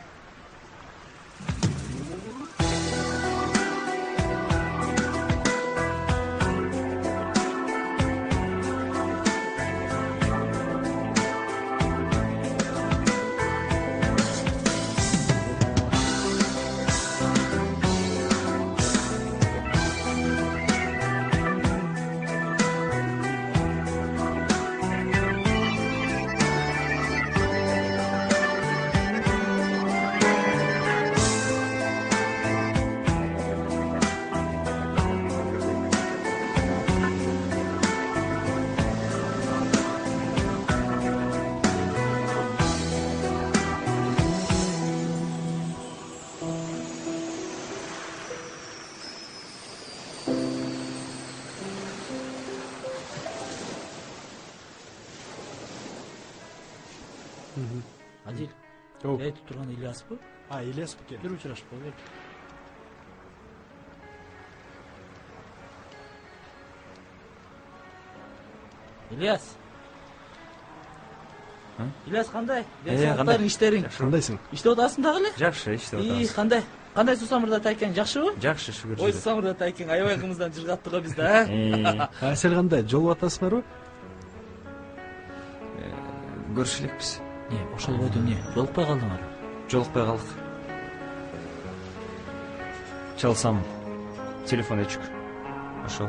Adil. Айтып турган Ильяспы? Ильяс бекен. Бир учурашып кой. Ильяс. Ильяс кандай? Денсаулыктарың, иштериң? Кандайсың? Иштеп атасың дагы эле? Жакшы, иштеп атабыз. Кандай? Кандай Сусамырда тайкең, жакшыбы? Жакшы, шүгүр. Ой, Сусамырда тайкең аябай кымыздан жыргаттык го бизде, Сен кандай? Жолуп атасыңарбы? Көрүшө элекпиз. Ошол бойдо эмне? Жолукпай калдыңар? Жолукпай калдык. Чалсам, телефон өчүк. Ошол.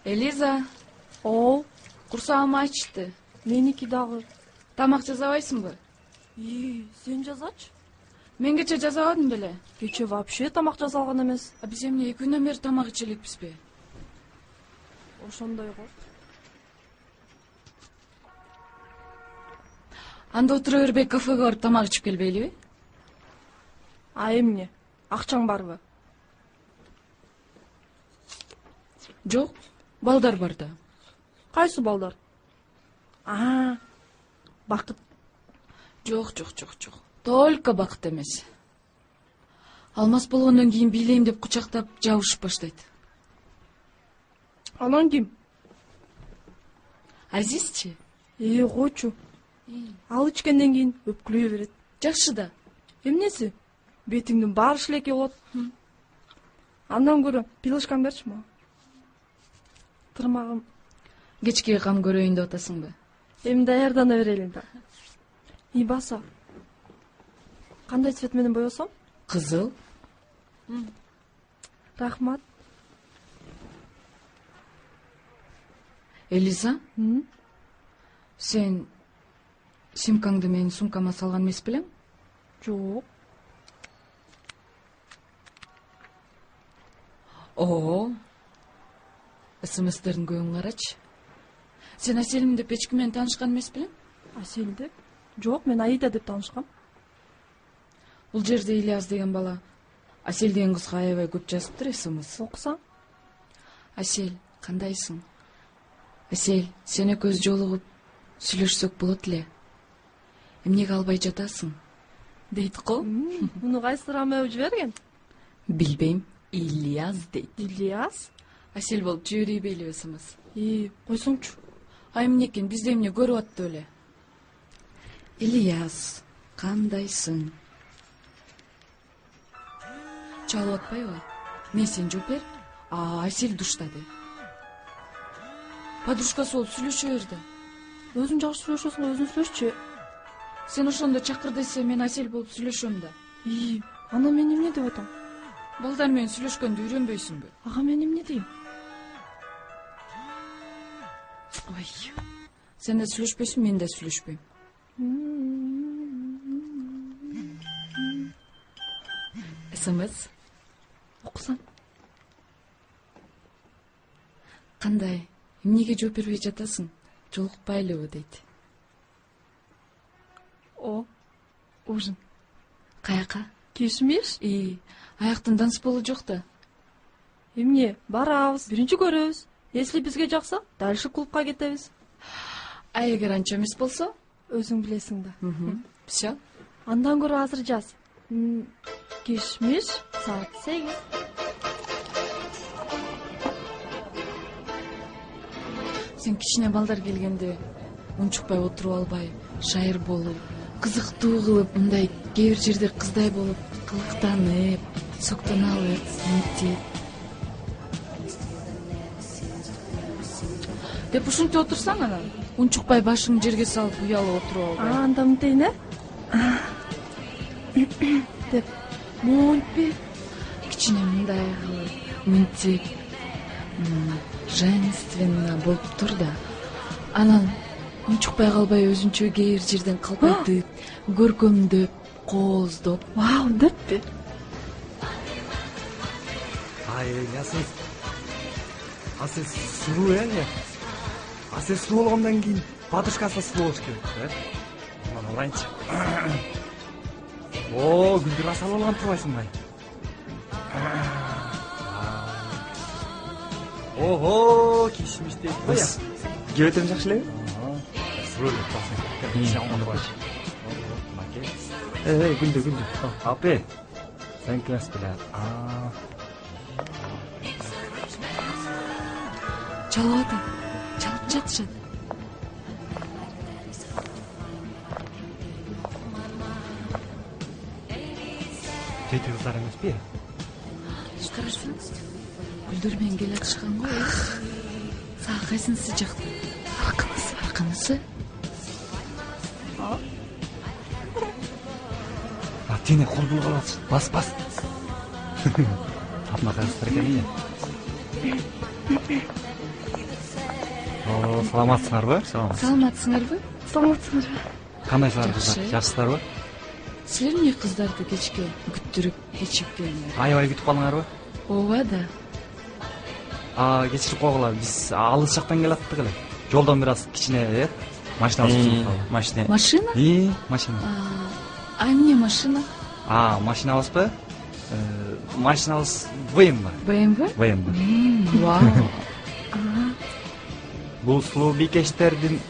Элиза. Оу. Курсагым ачты. Меники дагы. Тамак жасабайсыңбы? Сен жазачы? Мен кече жасабадым беле. Кече вообще тамак жасалган эмес. Биз эмне 2 күнөн бери тамак ичелекпизби? Ошондой го. Анда отура бербей кафеге барып тамак ичип келбейлиби? Эмне? Акчаң барбы? Жок, балдар бар да. Кайсы балдар? Бакыт. Жок. Только бакыт эмес. Алмаз болгондон кийин бийлейм деп кучактап жабышып баштайт. Анан ким? Азизчи? Койчу. Ал ичкенден кийин өпкүлөй берет. Жакшы да. Эмнеси? Бетиңдин баары шилекей болот. Андан көрө пилишкаң берчи мага. Тырмагым. Кечке кам көрөйүн деп атасыңбы? Эми даярдана берелин да. Баса. Кандай цвет менен боесом? Кызыл. Рахмат. Элиза? Сен симкаңды менин сумкама салган эмес белең? Жок. СМСтердин көбүн карачы. Сен Аселим деп эч ким менен таанышкан эмес белең? Асель деп? Жок, мен Аида деп таанышкам. Бул жерде Ильяс деген бала Асель деген кызга аябай көп жазыптыр СМС. Окусаң? Асель, кандайсың? Асель, сен экөөбүз жолугуп сүйлөшсөк болот эле. Эмнеге албай жатасың? Дейт го. Муну кайсы Ромео жиберген? Билбейм. Ильяс дейт. Ильяс? Асель болуп жибербейли СМС. Койсоңчу. Ай эмне экен, бизде эмне көрүп атты эле. Ильяс, кандайсың? Чалып атпайбы? Не сен жооп бер? Асель душтады. Подружкасы болуп сүйлөшө берди. Өзүң жакшы сүйлөшөсүң, өзүң сүйлөшчү. Сен ошондо чакыр десе, мен Асель болуп сүйлөшөм да. Ана мен эмне деп атам? Балдар менен сүйлөшкөндү үйрөнбөйсүңбү? Ага, мен эмне дейм? Ой. Сен да сүйлөшпөйсүң, мен да сүйлөшпөйм. СМС. Окусаң. Кандай? Эмнеге жооп бербей жатасың? Жолукпайлыбы дейт. Ужин. Каяка? Кишмиш? Аяктын танцполу жок да. Эмне? Барабыз, биринчи көрөбүз. Если бизге жакса, дальше клубка кетебиз. А эгер анча эмес болсо? Өзүң билесиң да. Всё. Андан көрө азыр жаз. Кишмиш саат 8. Сен кичине балдар келгенде унчукпай отуруп албай, шайыр болуп, кызыктуу кылып, мындай кээ бир жерде кыздай болуп, кылыктанып, соктоналып, мынтип. Деп ушинтип отурсаң анан, унчукпай башыңды жерге салып уялып отуруп албай. Анда мынтейин, деп монтпи. Кичине мындай кылып, мынтип, женственно болуп тур да. Анан унчукпай калбай өзүнчө кээ бир жерден калпайтып, көркөмдөп, кооздоп. Вау, деппи. Ясыз. Асыл сулуу эмне? Асыл сулуу болгондон кийин подружкасы сулуу болуш керек, Мына алайынчы. Гүлдүр асал болгон турбайсыңбы? Кишмиштей коя. Кебетем жакшы элеби? Сулуу эле турасың. Гүлдүр. Апе. Сен кимес беле? Чалып атат. Чалып жатышат. Жети кыздар эмеспи? Карасаң, Гүлдөр менен келе атышкан го. Сага кайсынысы жакты? Арканысы. Тине кол булган атсын. Бас. Тапма кыздар экен эмне? Саламатсыңарбы? Саламатсыңарбы? Кандайсыңар кыздар? Жакшысыздарбы? Силер эмне кыздарды кечке күттүрүп кечип келиңер? Аябай күтүп калдыңарбы? Ооба да. Кечирип койгула, биз алыс жактан келаттык эле. Жолдон бир аз кичине, машинабыз чыгып калды. Машина? Машина. Эмне машина? Машинабызбы? Машинабыз БМВ. Вау. Бул сулуу бикештердин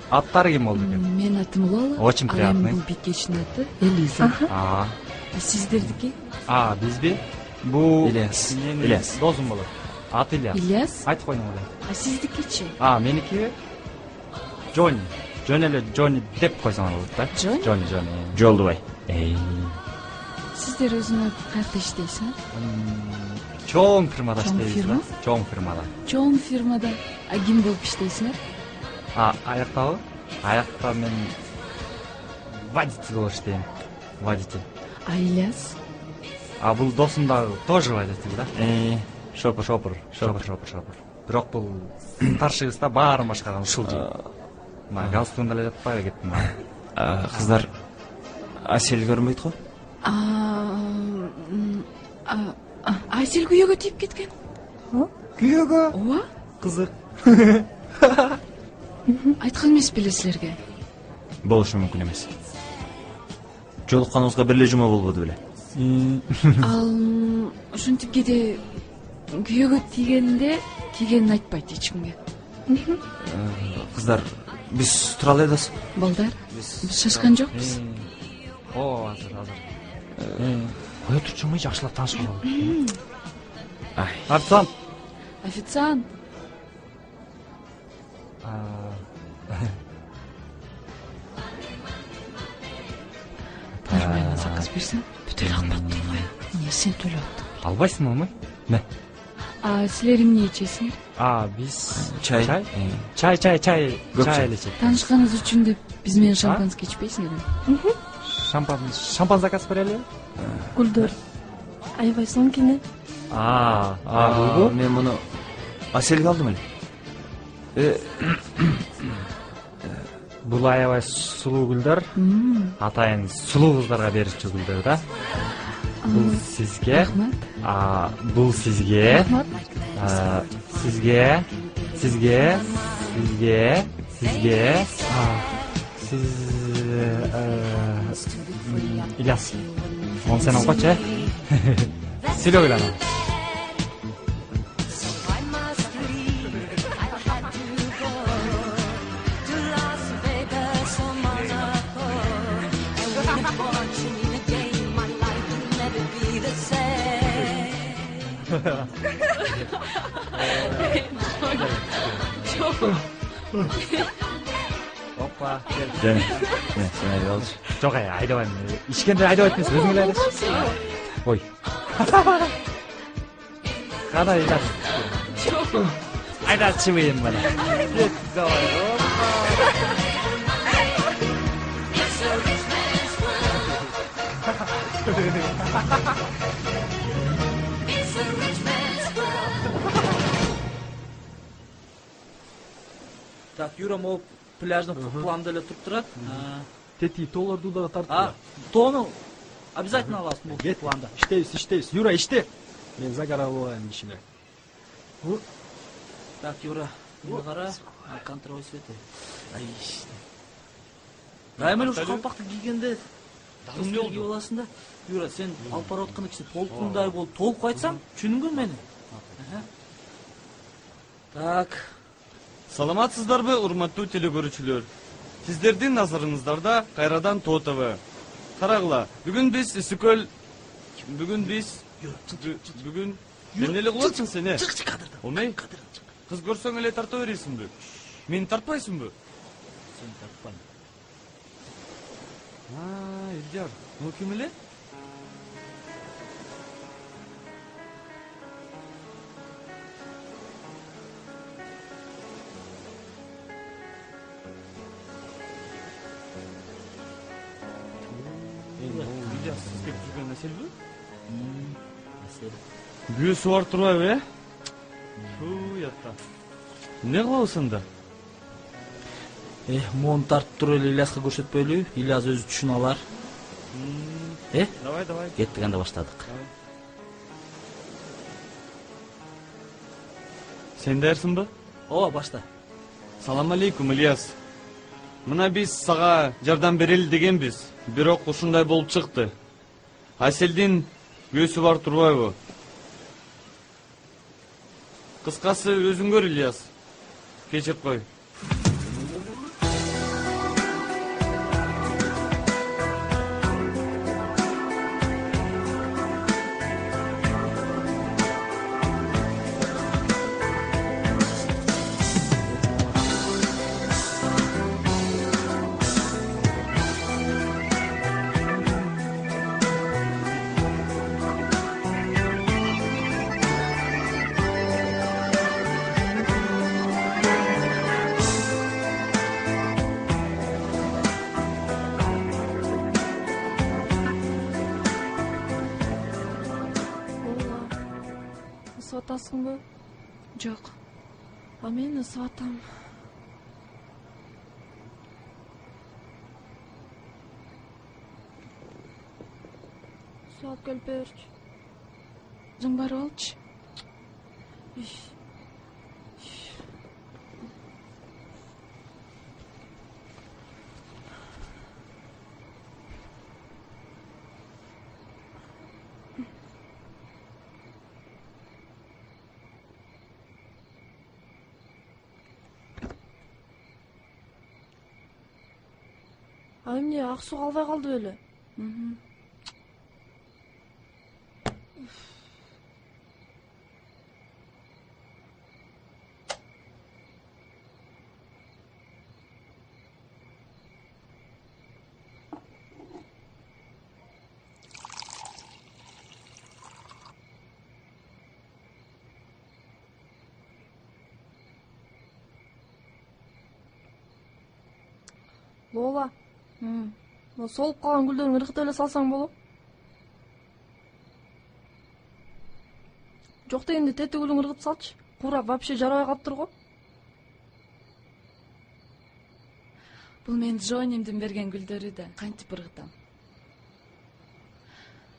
аттары ким болду экен? Менин атым Лола. Очень приятно. Бул бикештин аты Элиза. А сиздердики? Бизби? Бул Ильяс. Досум болот. Аты Ильяс. Ильяс? Айтып койдуң эле. Сиздикичи? Меники Джонни. Жөн эле Джонни деп койсоңор болот да. Джонни? Джонни. Жолдубай. Сиздер өзүңөр каякта иштейсиңер? Чоң фирмада Чоң иштейбиз. фирма? Чоң фирмада. Чоң фирмада. Ким болуп иштейсиңер? Аяктабы? Аякта мен водитель болуп иштейм. Водитель. Ильяс? Бул досум да тоже водитель да. Шопур. Бирок бул старший кыз да баарын башкарган ушул жер. Галстугун эле жатпай кеттим. Кыздар Асель көрмөйт го? Айсел күйөөгө тийип кеткен. Күйөөгө? Ооба. Кызык. Айткан эмес беле силерге? Болушу мүмкүн эмес. Жолукканыбызга бир эле жума болбоду беле? Ал ушинтип кээде күйөөгө тийгенин айтпайт эч кимге. Кыздар, биз тура алабыз. Балдар, биз шашкан жокпуз. Азыр. Кое турчу, мы жакшылап таанышкан болдук. Официант. Официант. Нормально заказ берсең, бүт эле кымбаттуу кой. Эмне сен төлөп аттың? Албайсыңбы мы? Не? Силер эмне ичесиңер? Биз чай. Чай Чай. эле ичет. Таанышканыңыз үчүн деп биз менен шампанский ичпейсиңерби? Шампан заказ берели? Гүлдөр. Аябай соңкине. Мен муну Аселге алдым эле. Бул аябай сулуу гүлдөр. Атайын сулуу кыздарга берүүчү гүлдөр да. Бул сизге. Бул сизге. Сизге. Ильяс. Он сен алгачы. Силе ойланам. Опа. Жана. Сен айдап алчы. Жок, айдабайм. Ичкенде айдабайт эмес, өзүң эле айдайсың. Ой. Кана Ильяс. Айдачыбыйм мына. Так, Юра могу пляжный план деле туруп турат. Тети, тоолорду да тартып. Тону обязательно аласың бул планда. Иштейбиз. Юра, иште. Мен загара алайын ишине. Так, Юра, мына кара, контроль свети. Дайым эле ушу калпакты кийгенде эмне кийип аласың да? Юра, сен алып барып атканда кичи толкундай болуп толук айтсаң, түшүндүңбү мени? Так. Саламатсыздарбы, урматтуу телекөрүүчүлөр? Сиздердин назарыңыздарда кайрадан Тоо ТВ. Карагыла, бүгүн биз Исикөл Бүгүн Мен эле кылып сени. Чык кадырдан. Олмай? Кыз көрсөң эле тарта бересиңби? Мени тартпайсыңбы? Сен тартпайм. Илдар, ну ким эле? Илдар, сиз кеп жүргөн Аселби? Асел. Күйөөсү бар турбайбы, ятта. Эмне кылабыз анда? Мону тартып туруп эле Ильяска көрсөтпөйлүбү? Ильяс өзү түшүнө алар. Давай. Кеттик, анда баштадык. Сен даярсыңбы? Ооба, башта. Салам алейкум, Ильяс. Мына биз сага жардам берели дегенбиз, бирок ушундай болуп чыкты. Аселдин күйөөсү бар турбайбы? Кыскасы өзүң көр, Ильяс. Кечирип кой. ысып атасыңбы? Жок. А мен ысып атам. Су алып келип берчи. Өзүң барып алчы. А эмне ак суу калбай калды беле? Лола. Солуп калган гүлдөрүн ыргытып эле салсаң болот. Жок дегенде тети гүлүн ыргытып салчы. Курап вообще жарабай калыптыр го. Бул мен Джонимдин берген гүлдөрү да кантип ыргытам.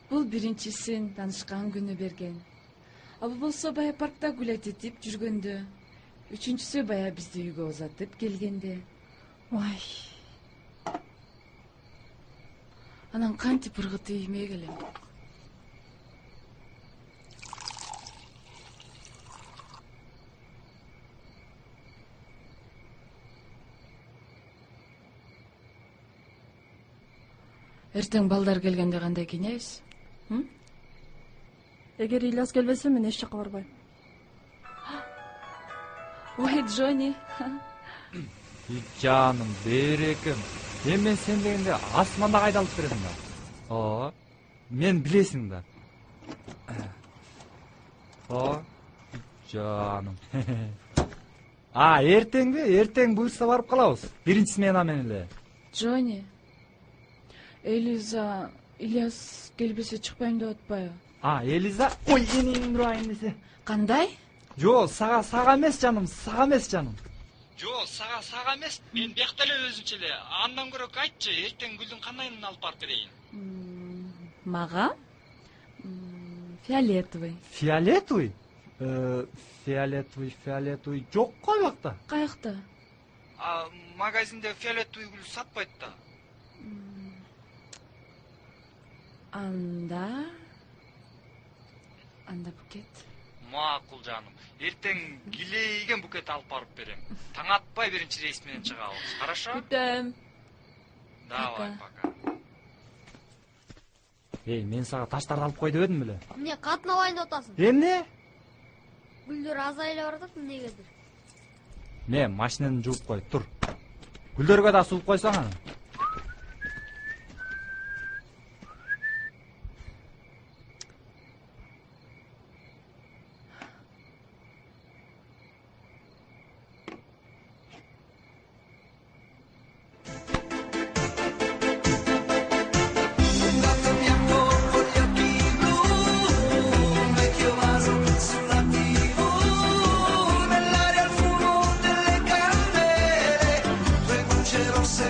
Бул биринчисин таанышкан күнү берген. А бул болсо бая паркта гүл айтып жүргөндө. Үчүнчүсү бая бизди үйгө узатып келгенде. Ой. Анан кантип ыргытып ийме келем. Эртең балдар келгенде кандай кийинебиз? Эгер Ильяс келбесе мен эч жакка барбайм. Ой, Джонни. Жаным, берекем. Мен сен дегенде асманда кайда алып бересиң да? Мен билесиң да. Жаным. Эртеңби? Эртең буйрса барып калабыз. Биринчи смена менен эле. Джонни. Элиза, Ильяс келбесе чыкпайм деп атпайбы? Элиза, ой, энеңдин урайын десе. Кандай? Жо, сага эмес жаным, сага эмес жаным. Жо, сага эмес, мен биякта эле өзүмчө эле. Андан көрөк айтчы, эртең гүлдүн кандайын алып барып берейин? Мага? Фиолетовый. Фиолетовый? Фиолетовый жок го бакта. Каякта? Магазинде фиолетовый гүл сатпайт да. Анда букет. Макул жаным. Эртең килейген букет алып барып берем. Таң атпай биринчи рейс менен чыгабыз. Хорошо? Күтөм. Давай, пока. Мен сага таштарды алып кой дебедим беле? Эмне катнабайын деп атасың? Эмне? Гүлдөр азай эле баратат, эмнегедир? Мен машинаны жууп кой, тур. Гүлдөргө да сууп койсоң аны. Rosse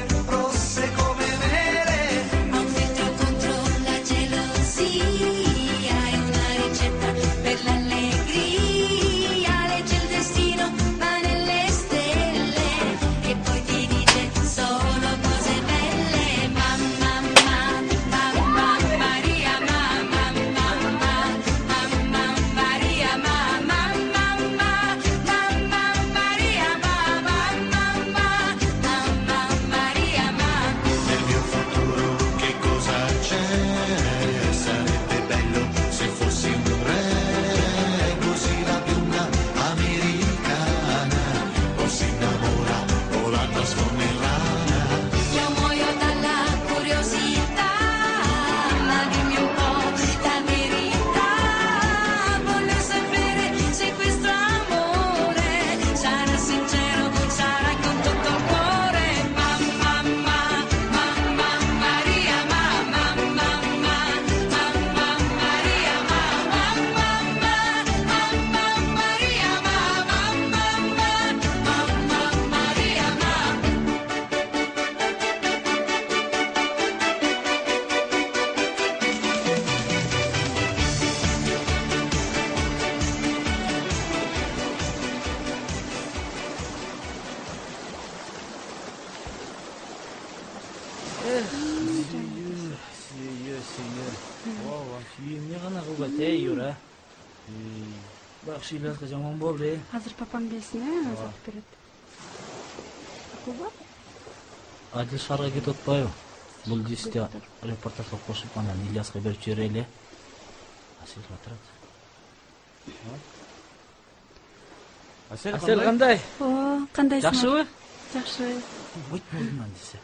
Юра. Бакшы Ильяска жаман болду. Азыр папаң келсин, азыртып берет. Акуба? Адил шаарга кетип атпайбы? Бул дисте репортажга кошуп анан Ильяска берип жиберели. Асел отурат. Асел кандай? О, кандайсың? Жакшыбы? Жакшы. Ойт болдуман десе.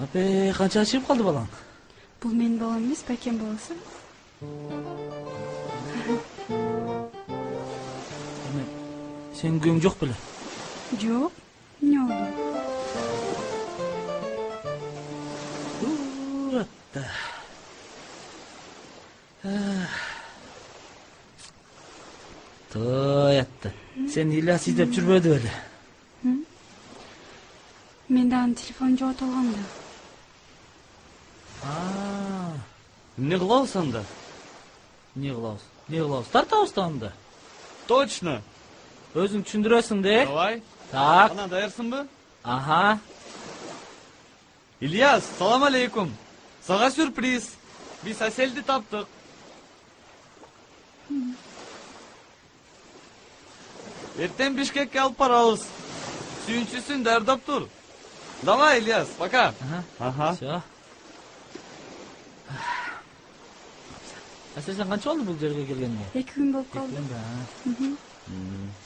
Апе, канча чыгып калды балаң? Бул менин балам эмес, Бакем баласы. Сен күң жок беле? Жок. Эмне болду? Уратта. Тоятты. Сен Ильяс издеп жүрбөдү беле? Мен дагы телефон жоготулган да. Эмне кылабыз анда? Не кылабыз? Тартабыз да анда. Точно. Өзүң түшүндүрөсүң де. Давай. Так. Ана даярсыңбы? Аха. Ильяс, салам алейкум. Сага сюрприз. Биз Аселди таптык. Эртең Бишкекке алып барабыз. Сүйүнчүсүн даярдап тур. Давай, Ильяс, пока. Ага. Всё. Асел, сен канча болду бул жерге келгениңе? 2 күн болуп калды.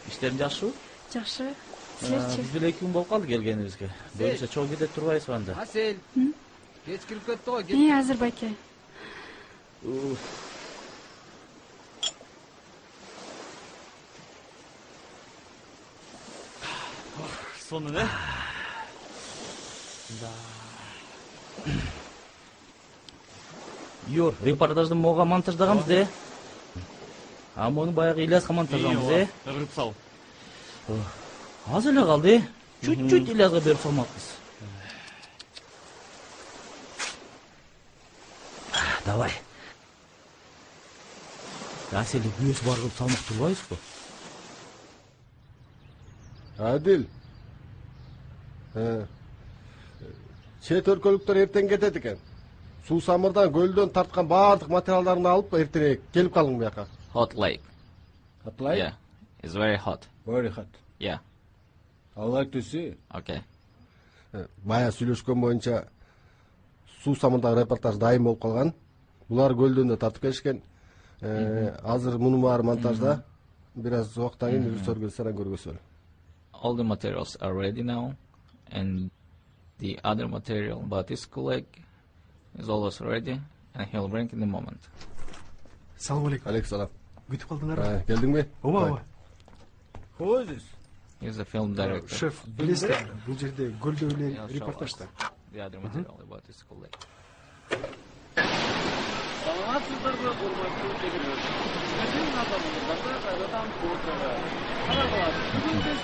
Иштериң жакшыбы? Жакшы. Силерчи? Биз деле 2 күн болуп калды келгенибизге. Бөлүшө чогуу кете турбайбызбы анда? Асел. Кеч кирип кетти го. Азыр Баке. Сону не? Юр, репортажды мога монтаждаганбыз де. А муну баягы Ильяска монтаждаганбыз де. Ырып сал. Аз эле калды. Чуть-чуть Ильяска берип салмакпыз. Давай. Асели күз бар кылып салмак турбайбызбы? Адил. Чет өлкөлүктөр эртең кетет экен. Суу самырдан көлдөн тарткан баардык материалдарын алып эртең келип калың буяка. Hot lake. Hot lake? Yeah, it's very hot. Very hot. Yeah. I like to see. Okay. Бая сүйлөшкөн боюнча суу самырдагы репортаж дайым болуп калган. Булар көлдөн да тартып келишкен. Азыр муну баары монтажда. Бир аз убакыттан кийин режиссер келсе анан көргөсүз. All the materials are ready now, and the other material about this colleague is always ready, and he'll bring in the moment. Салам алейкум. Алейкум салам. Күтүп калдыңарбы? Келдиңби? Ооба. Who is this? He's the film director. Шеф, билесиздер, бул жерде көлдө эле репортаж да. The other material about this colleague. Саламатсыздарбы, урматтуу тегелер. Сиздердин назарыңыздарда кайрадан фотого. Караңыздар, бүгүн биз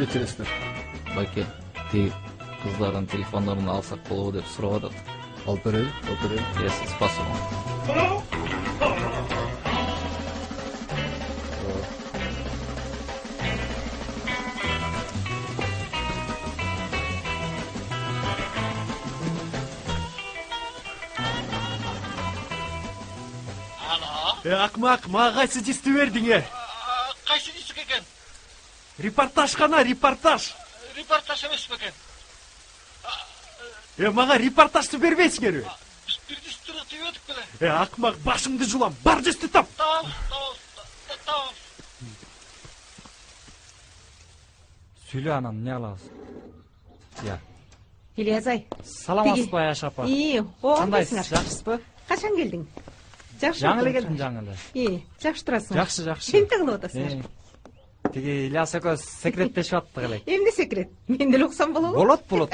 Geçiresizler. Баке, ты кыздардын телефондорун алсак болобу деп сурап атат. Алып берели, алып берели. Yes, it's possible. Акмак, мага кайсы дисти бердиңер? Кайсы диск экен? Репортаж кана, репортаж. Репортаж эмес бекен. Мага репортажды бербейсиңерби? Биз бир дисти тийбедик беле. Акмак, башыңды жулам. Бар дисти тап. Tamam. Сүйлө анан эмне кылабыз? Я. Ильязай. Саламатсызбы Аяш апа? Кандайсыңар? Жакшысызбы? Качан келдиң? Жакшы. Жаңы эле келдим, жаңы эле. Жакшы турасың. Жакшы. Эмне кылып атасыңар? Тиги Ильяс экөөбүз секреттешип аттык элек. Эмне секрет? Мен деле уксам болобу? Болот.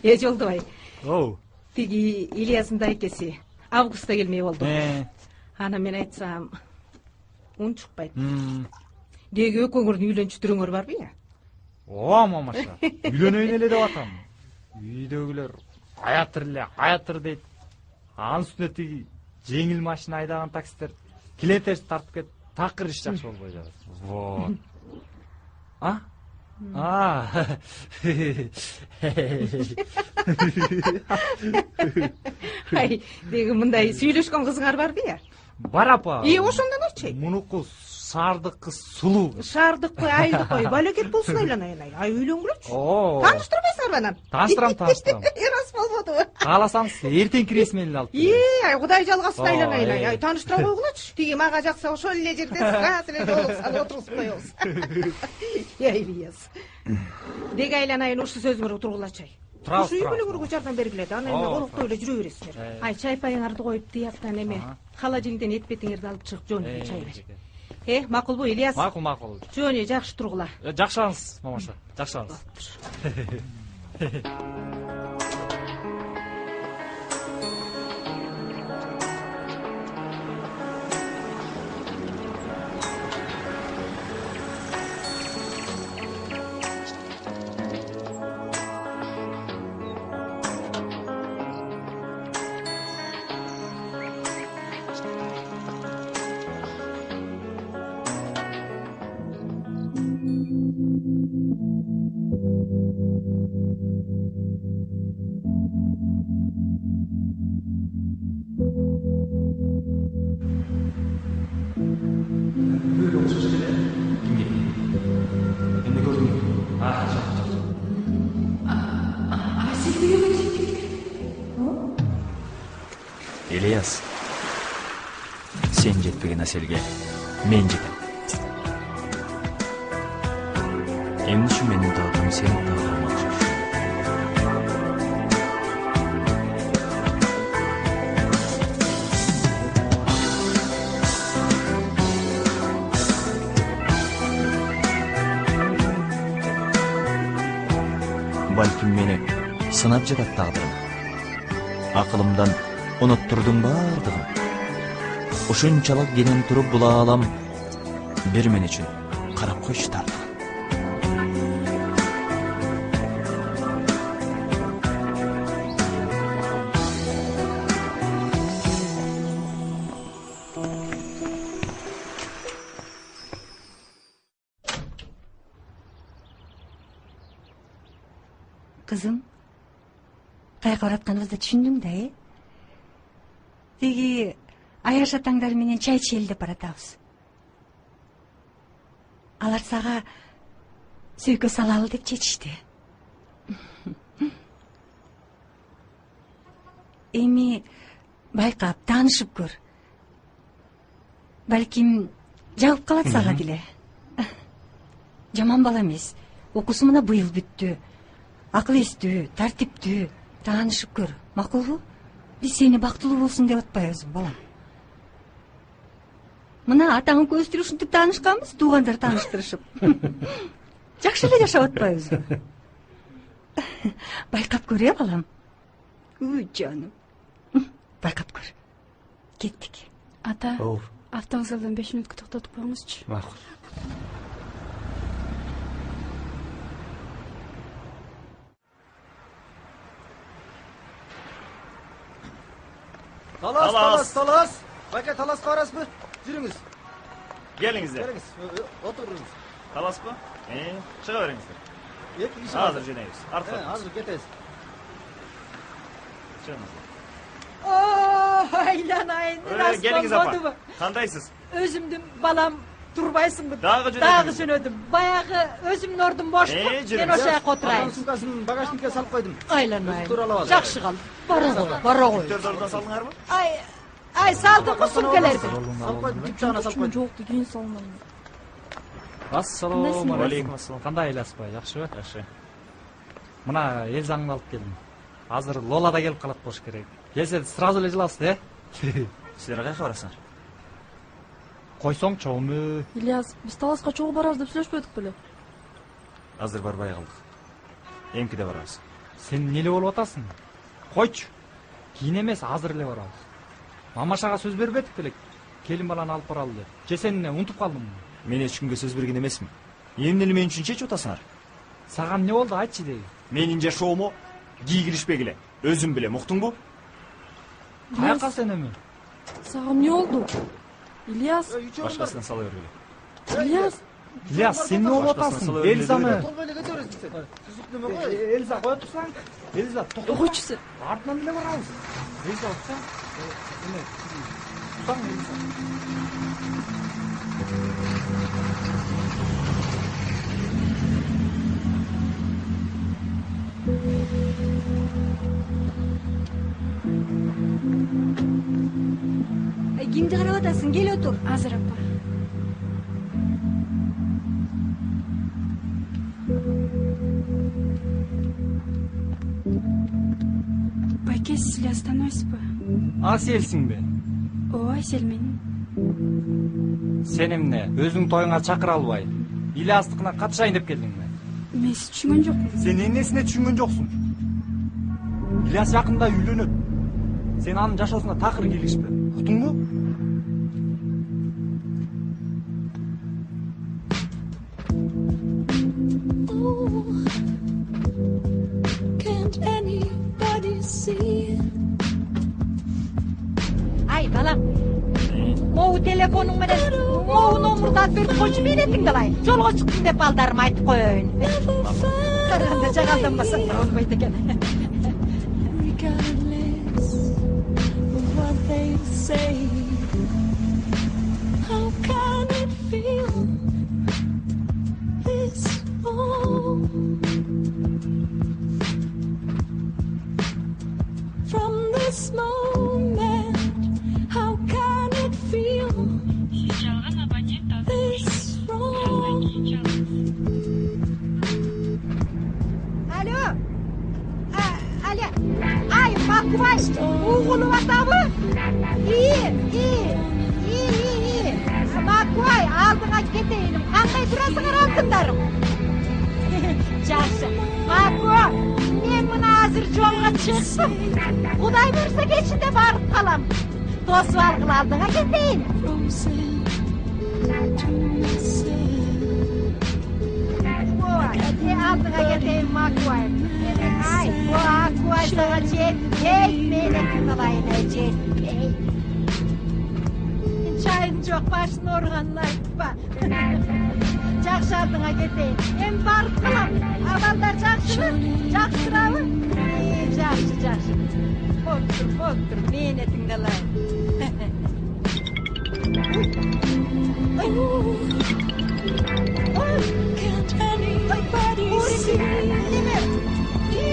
Жолдубай. Оу. Тиги Ильястын дайкеси августта келмей болду. Ана мен айтсам un чыкпайт. Деги экөөңөрдүн үйлөнчүтүрүңөр барбы я? Ооба мамаша. Үйлөнөйүн эле деп атам. Үйдөгүлөр каятыр дейт. Анын үстүнө тиги жеңил машина айдаган такситтер клиенттерди тартып кетип, такыр иш жакшы болбой жатат. Вот. Ай, деги мындай сүйлөшкөн кызыңар барбы я? Бар апа. Ошондон оччу. Мунуку шаардык кыз сулуу. Шаардык кой, айлык кой, балекет болсун айланайын. Ай, үйлөнгүлөчү. Тааныштырбайсыңарбы анан? Тааныштырам. Рас болбодубу? Кааласаңыз, эртеңки ресмени алып. Ай, Кудай жалгасын айланайын. Ай, тааныштыра койгулачы. Тиги мага жакса ошол эле жерде сразу эле жолуксаны отургузуп коебуз. Ай, Ильяс. Деги айланайын ушу сөзүңөр отургулачы. Ушу үй бүлөгөргө жардам бергиле, анан эми колоктой эле жүрө бересиңер. Ай, чай пайыңарды коюп тияктан эме халажиңден эт бетиңерди алып чыгып жөнүгө чай бер. Макулбу Ильяс? Макул. Жөн, жакшы тургула. Жакшаңыз, мамаша. Жакшаңыз. Ильяс, сен жетпеген әселге мен жетем. Эмне үчүн менин тағдырым сенин тағдырыңа окшош? Балким мени сынап жатат тағдырым. Акылымдан уnutturdum бардығын. Ушунчалык денен туруп була алам, бир мен үчүн карап койчу тартып. Кызым, кайга баратканыбызды түшүндүң да, Тиги аяш атаңдар менен чай ичели деп баратабыз. Алар сага сөйкө салалы деп чечишти. Эми байкап, таанышып көр. Балким жагып калат сага деле. Жаман бала эмес. Окуусу мына быйыл бүттү. Акыл эстүү, тартиптүү. Таанышып көр. Макулбу? Биз сени бактылуу болсун деп атпайбызбы, балам? Мына атаңын көзүстүрүп ушинтип таанышканбыз, туугандар тааныштырышып. Жакшы эле жашап атпайбызбы? Байкап көр, балам. Уй, жаным. Байкап көр. Кеттик. Ата, автовокзалдан 5 мүнөткө токтотуп коюңузчу. Макул. Талас. Байка таласқа барасызбы? Жүрүңүз. Келиңиздер. Келиңиз. Отуруңуз. Таласпы? Чыга бериңиздер. Азыр жөнөйбүз. Азыр кетебиз. Чыгыңыздар. Айланайын, рас Келиңиз апа. болбодубу? Кандайсыз? Өзүмдүн балам турбайсыңбы? Дагы жөнөдүм. Баягы өзүмдүн ордум бошпу? Мен ошол жака отурайын. Сумкасын багажникке салып койдум. Айланайын. Жакшы кал. Бара кой. Төрдөрдөн салдыңарбы? Ай, салдым сумкаларды. Салып койдум, түп жагына салып койдум. Жок, кийин салмам. Ассалому алейкум. Кандай Ильяс бай, жакшыбы? Жакшы. Мына Элзаңды алып келдим. Азыр Лола да келип калат болуш керек. Келсе сразу эле жыласыз, Силер кайка барасыңар? Койсоң чоңу. Ильяс, биз таласка чогуу барабыз деп сүйлөшпөдүк беле? Азыр барбай калдык. Эмкиде барабыз. Сен эмне эле болуп атасың? Койчу. Кийин эмес, азыр эле барабыз. Мамашага сөз бербедик беле? Келин баланы алып баралы деп. Же сен унутуп калдыңбы? Мен эч кимге сөз берген эмесмин. Эмне эле мен үчүн чечип атасыңар? Саган эмне болду, айтчы деги. Менин жашоому кийгилишпегиле. Өзүм билем, уктуңбу? Каяка сен эми? Сага эмне болду? Ильяс, Башкасынан сала бергиле. Ильяс, сен эмне болуп атасың? Эльзаны. Эльза, кое турсаң. Эльза, токто. койчу сен. Артынан эле барабыз. Эльза, отсаң. Эме, турсаң Эльза. Кимди карап атасың? Кел отур. Азыр апа. Байке, сиз Ильястан ойсузбу? Аселсиңби? Ооба, Асел мен. Сен эмне, өзүң тоюңа чакыра албай, Ильястыкына катышайын деп келдиңби? Мен сиз түшүнгөн жокмун. Сен эмнесине түшүнгөн жоксуң? Ильяс жакында үйлөнөт. Сен анын жашоосуна такыр кийлишпе. Уктуңбу? Ай, балам. Могу телефонуң менен могу номурду алып берип койчу, мен этиңди алайын. Жолго чыктым деп балдарыма айтып коеюн. Караганда жагалданбасаң да болбойт экен. Ай, Макубай, угулуп атабы? Макубай, алдыга кетейин. Кандай турасыңар алтындарым? Жакшы. Макубай, мен мына азыр жолго чыктым. Кудай буйрса кечинде барып калам. Тосуп алгыла, алдыга кетейин. Алдыга кетейин, Макубай. Ай, Макубай сага жетпейт, менен калайын, жетпейт. Чайың жок, башын ооруганын айтпа. Жакшы, алдыга кетейин. Эми барып калам. Абалдар жакшыбы? Жакшырабы? Жакшы. Болуптур, мен этиңди алайын.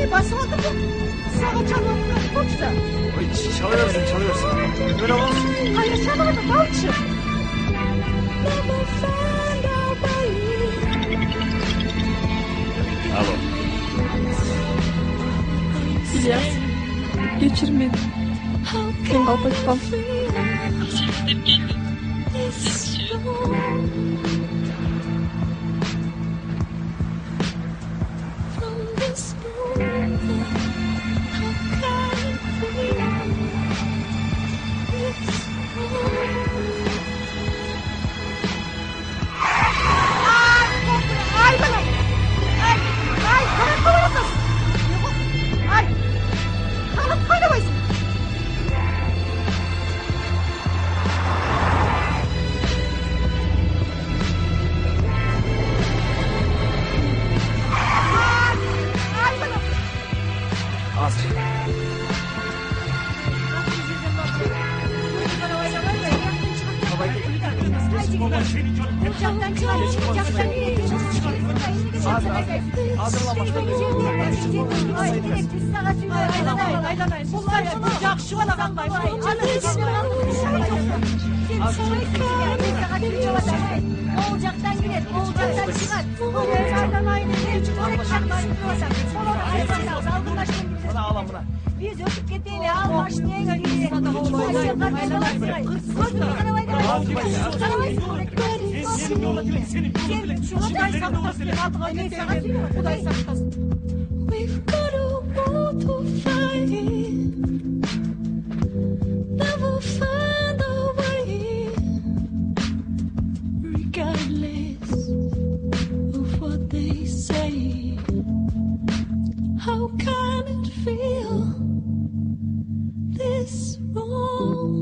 Басып атыр. Сага чалып койчу. Ой, чала берсин. Мына бол. Кайра чалып болчу. Алло. Ильяс, кечир мени. Мен калп айткам. Деп келдим. Ол жақтан келеді, ол жақтан шығады. Ол өзардан айны нечі керек жақтан тұрасақ. Олар айырбасақ, алдыңашын келеді. Мына алам, мына. Біз өтіп кетейлі, алмашын ең келеді. We've got a war to fight, never find a way, regardless of what they say. How can it feel this wrong?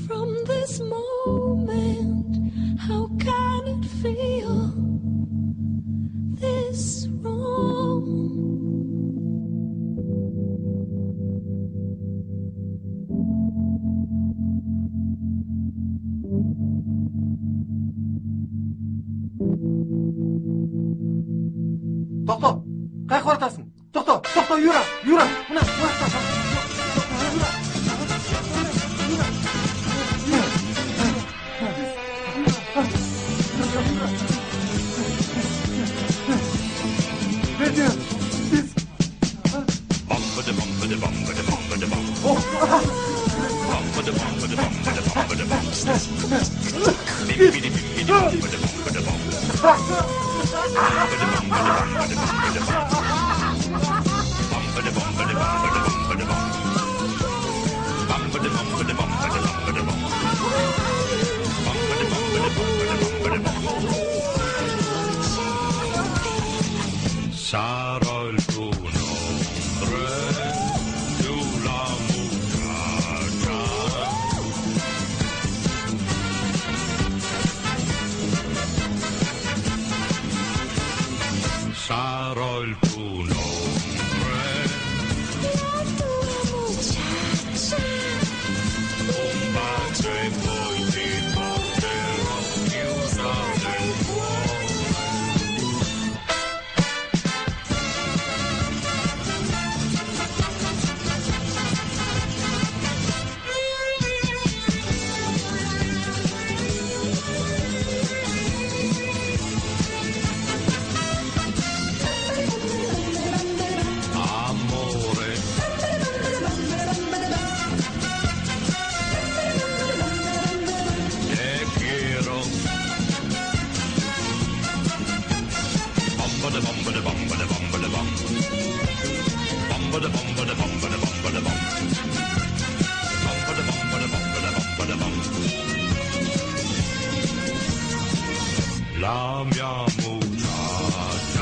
From this moment, how can it feel this wrong? To'xta. Qayerga borasan? To'xta, yura. Mana, Sarò il tuo nome, tu la muchacha. Sarò il tuo nome, un bacio e poi ti porterò chiusa nel cuore. Amore, te quiero. Bamba de bamba de bamba de bamba de bam. Bamba de bamba de bamba de bamba de bam. Bamba de bamba de bamba de bamba de bam. La mia muchacha